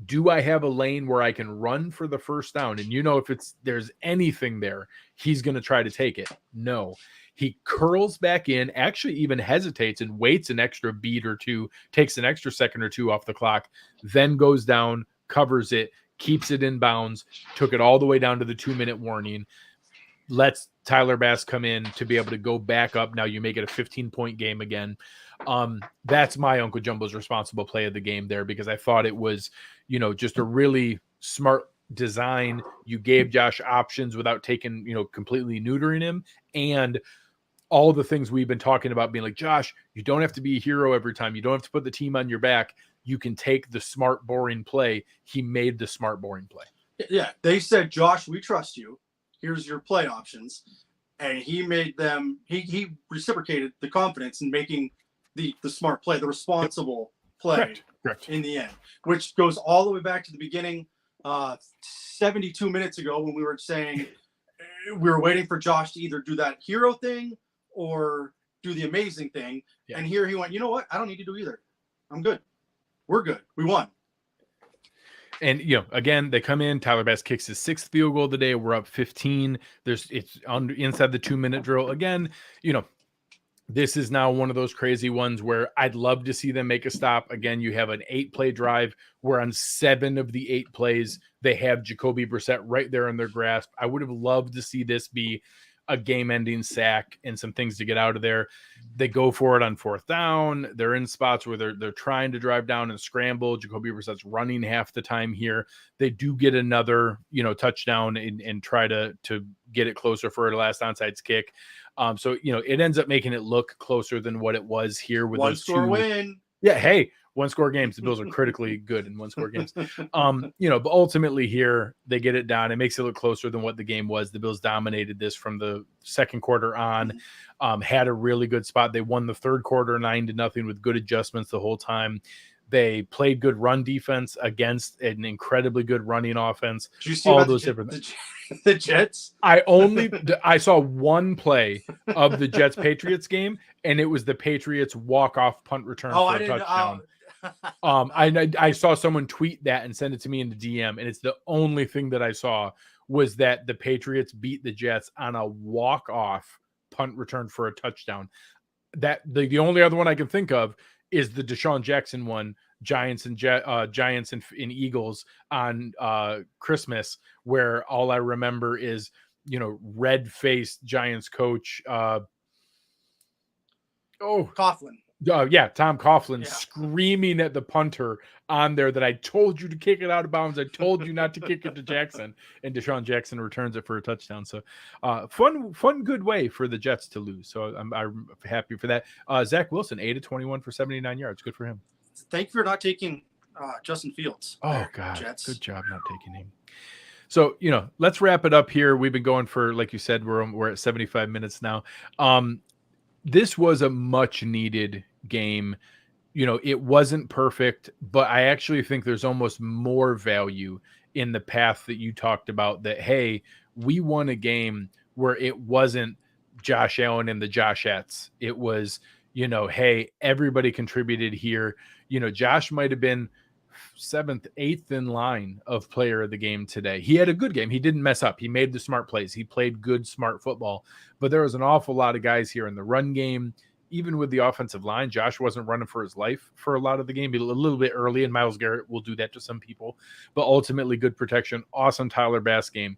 Do I have a lane where I can run for the first down? And if there's anything there, he's going to try to take it. No. He curls back in, actually even hesitates and waits an extra beat or two, takes an extra second or two off the clock, then goes down, covers it, keeps it in bounds, took it all the way down to the 2-minute warning, lets Tyler Bass come in to be able to go back up. Now you make it a 15-point game again. That's my Uncle Jumbo's responsible play of the game there, because I thought it was, just a really smart design. You gave Josh options without taking, completely neutering him, and all the things we've been talking about, being like, Josh, you don't have to be a hero every time. You don't have to put the team on your back. You can take the smart, boring play. He made the smart, boring play. Yeah. They said, Josh, we trust you. Here's your play options. And he made them, he reciprocated the confidence in making the smart play, the responsible play. Correct. In the end, which goes all the way back to the beginning, 72 minutes ago, when we were saying we were waiting for Josh to either do that hero thing or do the amazing thing. Yeah. And here he went, you know what? I don't need to do either. I'm good. We're good. We won. And, again, they come in. Tyler Bass kicks his 6th field goal of the day. We're up 15. It's inside the 2-minute drill. Again, this is now one of those crazy ones where I'd love to see them make a stop. Again, you have an 8-play drive where on 7 of the 8 plays, they have Jacoby Brissett right there in their grasp. I would have loved to see this be a game-ending sack and some things to get out of there. They go for it on 4th down. They're in spots where they're trying to drive down and scramble. Jacoby Brissett's running half the time here. They do get another, touchdown and try to get it closer for a last onside kick. So it ends up making it look closer than what it was here with one those score 2 win. Yeah, hey, 1-score games. The Bills are critically good in 1-score games. But ultimately here they get it down. It makes it look closer than what the game was. The Bills dominated this from the second quarter on. Had a really good spot. They won the 3rd quarter 9-0 with good adjustments the whole time. They played good run defense against an incredibly good running offense. Did you see all those different things? The Jets? I saw one play of the Jets Patriots game, and it was the Patriots walk-off punt return for a touchdown. I saw someone tweet that and send it to me in the DM, and it's the only thing that I saw was that the Patriots beat the Jets on a walk-off punt return for a touchdown. That the only other one I can think of is the Deshaun Jackson one, Giants and Eagles on Christmas, where all I remember is, red-faced Giants coach. Coughlin. Tom Coughlin screaming at the punter on there that I told you to kick it out of bounds. I told you not to kick it to Jackson, and Deshaun Jackson returns it for a touchdown. So fun, good way for the Jets to lose. So I'm happy for that. Zach Wilson, 8 of 21 for 79 yards. Good for him. Thank you for not taking Justin Fields. Oh God, Jets. good job not taking him. So, let's wrap it up here. We've been going for, like you said, we're at 75 minutes now. This was a much needed game. It wasn't perfect, but I actually think there's almost more value in the path that you talked about, that, hey, we won a game where it wasn't Josh Allen and the Joshettes. It was, hey, everybody contributed here. Josh might have been 7th, 8th in line of player of the game today. He had a good game. He didn't mess up. He made the smart plays. He played good, smart football. But there was an awful lot of guys here in the run game. Even with the offensive line, Josh wasn't running for his life for a lot of the game. A little bit early, and Myles Garrett will do that to some people. But ultimately, good protection. Awesome Tyler Bass game.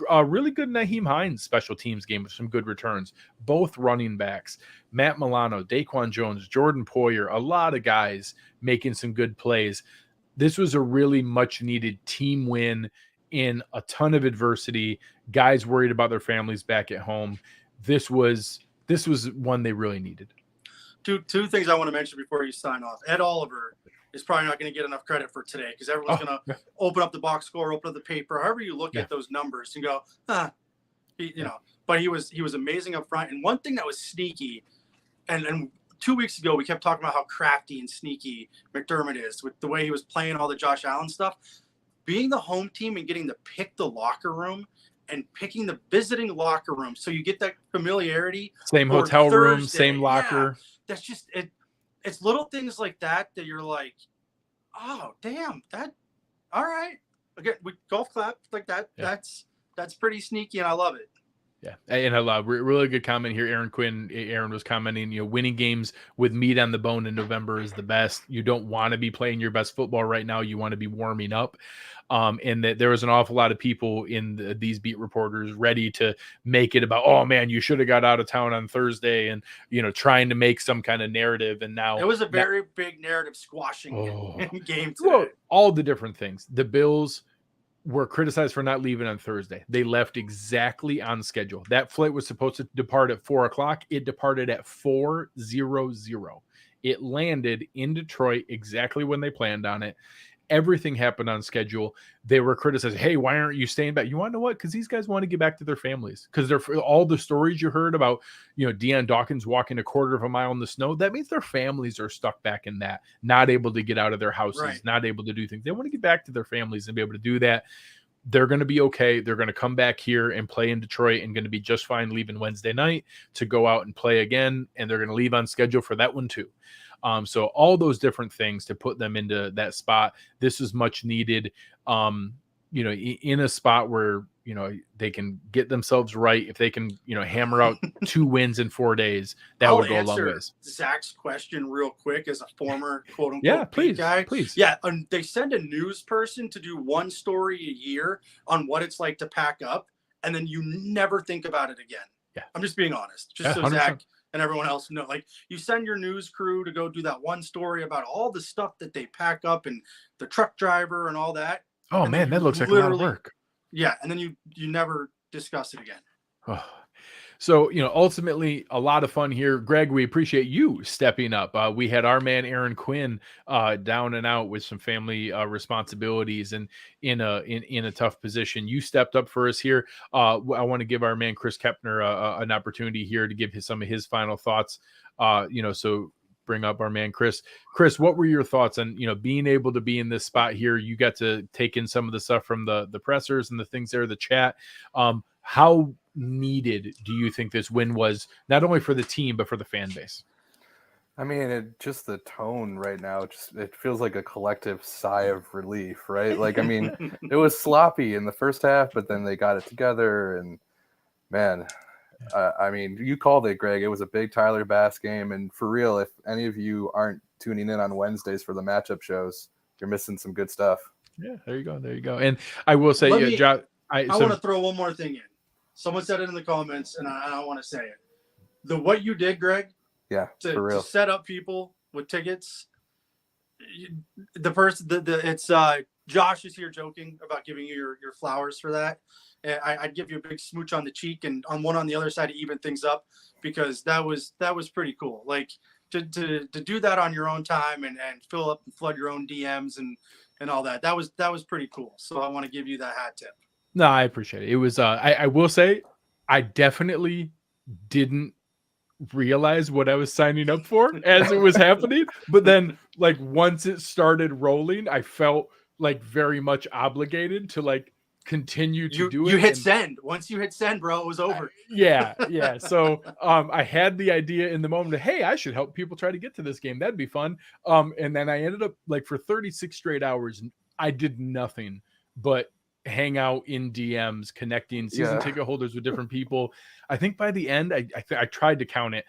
Really good Nyheim Hines special teams game with some good returns. Both running backs. Matt Milano, Daquan Jones, Jordan Poyer. A lot of guys making some good plays. This was a really much needed team win in a ton of adversity. Guys worried about their families back at home. This was one they really needed. Two things I want to mention before you sign off. Ed Oliver is probably not going to get enough credit for today, because everyone's going to open up the box score, open up the paper, however you look at those numbers and go, But he was amazing up front. And one thing that was sneaky, and 2 weeks ago we kept talking about how crafty and sneaky McDermott is with the way he was playing all the Josh Allen stuff. Being the home team and getting to pick the locker room and picking the visiting locker room, so you get that familiarity. Same hotel room, same locker. Yeah, that's just it. It's little things like that you're like, oh damn, that all right. Again, we golf clap like that. Yeah. That's pretty sneaky, and I love it. Yeah, and I love really good comment here. Aaron Quinn. Aaron was commenting, winning games with meat on the bone in November is the best. You don't want to be playing your best football right now. You want to be warming up. And that there was an awful lot of people in these beat reporters ready to make it about, oh man, you should have got out of town on Thursday, and trying to make some kind of narrative. And now it was a very big narrative squashing game today. Well, all the different things. The Bills were criticized for not leaving on Thursday. They left exactly on schedule. That flight was supposed to depart at 4:00. It departed at 4:00. It landed in Detroit exactly when they planned on it. Everything happened on schedule. They were criticized. Hey, why aren't you staying back? You want to know what? Because these guys want to get back to their families. Because they're all the stories you heard about, Deion Dawkins walking a quarter of a mile in the snow. That means their families are stuck back in that, not able to get out of their houses, right. Not able to do things. They want to get back to their families and be able to do that. They're going to be okay. They're going to come back here and play in Detroit and going to be just fine leaving Wednesday night to go out and play again. And they're going to leave on schedule for that one too. So all those different things to put them into that spot. This is much needed, in a spot where, they can get themselves right. If they can, hammer out 2 wins in 4 days, that would go a long ways. Zach's question real quick as a former quote unquote guy. Please. Yeah. They send a news person to do one story a year on what it's like to pack up, and then you never think about it again. Yeah. I'm just being honest. Just so 100%. Zach and everyone else know, like, you send your news crew to go do that one story about all the stuff that they pack up and the truck driver and all that. Oh man, that looks like a lot of work. Yeah. And then you never discuss it again. Oh. So, ultimately a lot of fun here. Greg, we appreciate you stepping up. We had our man, Aaron Quinn, down and out with some family responsibilities and in a tough position. You stepped up for us here. I want to give our man, Chris Kepner, an opportunity here to give some of his final thoughts. So bring up our man, Chris. Chris, what were your thoughts on, being able to be in this spot here? You got to take in some of the stuff from the pressers and the things there, the chat. How needed do you think this win was, not only for the team, but for the fan base? I mean, just the tone right now, it feels like a collective sigh of relief, right? Like, I mean, it was sloppy in the first half, but then they got it together, and man, I mean, you called it, Greg. It was a big Tyler Bass game, and for real, if any of you aren't tuning in on Wednesdays for the matchup shows, you're missing some good stuff. Yeah, there you go. And I will say, I want to throw one more thing in. Someone said it in the comments, and I want to say it. What you did, Greg, for real, to set up people with tickets. It's Josh is here joking about giving you your flowers for that. I'd give you a big smooch on the cheek and on the other side to even things up, because that was pretty cool. Like, to do that on your own time and fill up and flood your own DMs and all that. That was pretty cool. So I want to give you that hat tip. No, I appreciate it. It was I will say I definitely didn't realize what I was signing up for as it was happening. But then like once it started rolling, I felt like very much obligated to like continue to do it. You hit send. Once you hit send, bro, it was over. Yeah. So I had the idea in the moment of, hey, I should help people try to get to this game. That'd be fun. And then I ended up like for 36 straight hours, I did nothing but hang out in DMs, connecting season ticket holders with different people. I think by the end, I tried to count it.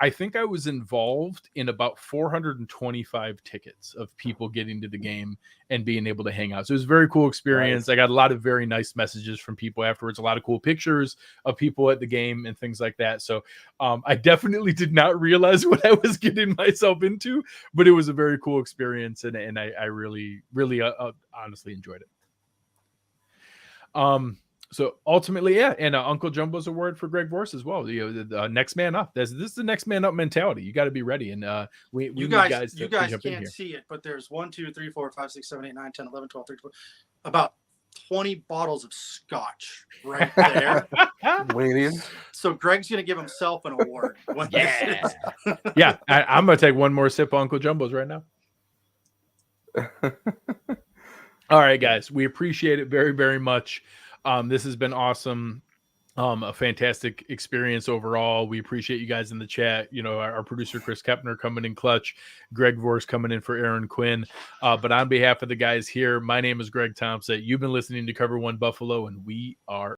I think I was involved in about 425 tickets of people getting to the game and being able to hang out. So it was a very cool experience. Nice. I got a lot of very nice messages from people afterwards, a lot of cool pictures of people at the game and things like that. So I definitely did not realize what I was getting myself into, but it was a very cool experience. And I really, really honestly enjoyed it. So ultimately, yeah, and Uncle Jumbo's award for Greg Vorse as well. The next man up. This is the next man up mentality. You got to be ready, and we you need guys to can't jump in here. see it, but there's 1, 2, 3, 4, 5, 6, 7, 8, 9, 10, 11, 12, 13, 14, about 20 bottles of scotch right there. Waiting. So Greg's gonna give himself an award. Yeah, I'm gonna take one more sip of Uncle Jumbo's right now. All right, guys, we appreciate it very, very much. This has been awesome. A fantastic experience overall. We appreciate you guys in the chat. You know, our producer, Chris Kepner, coming in clutch, Greg Vorse coming in for Aaron Quinn. But on behalf of the guys here, my name is Greg Tompsett. You've been listening to Cover One Buffalo, and we are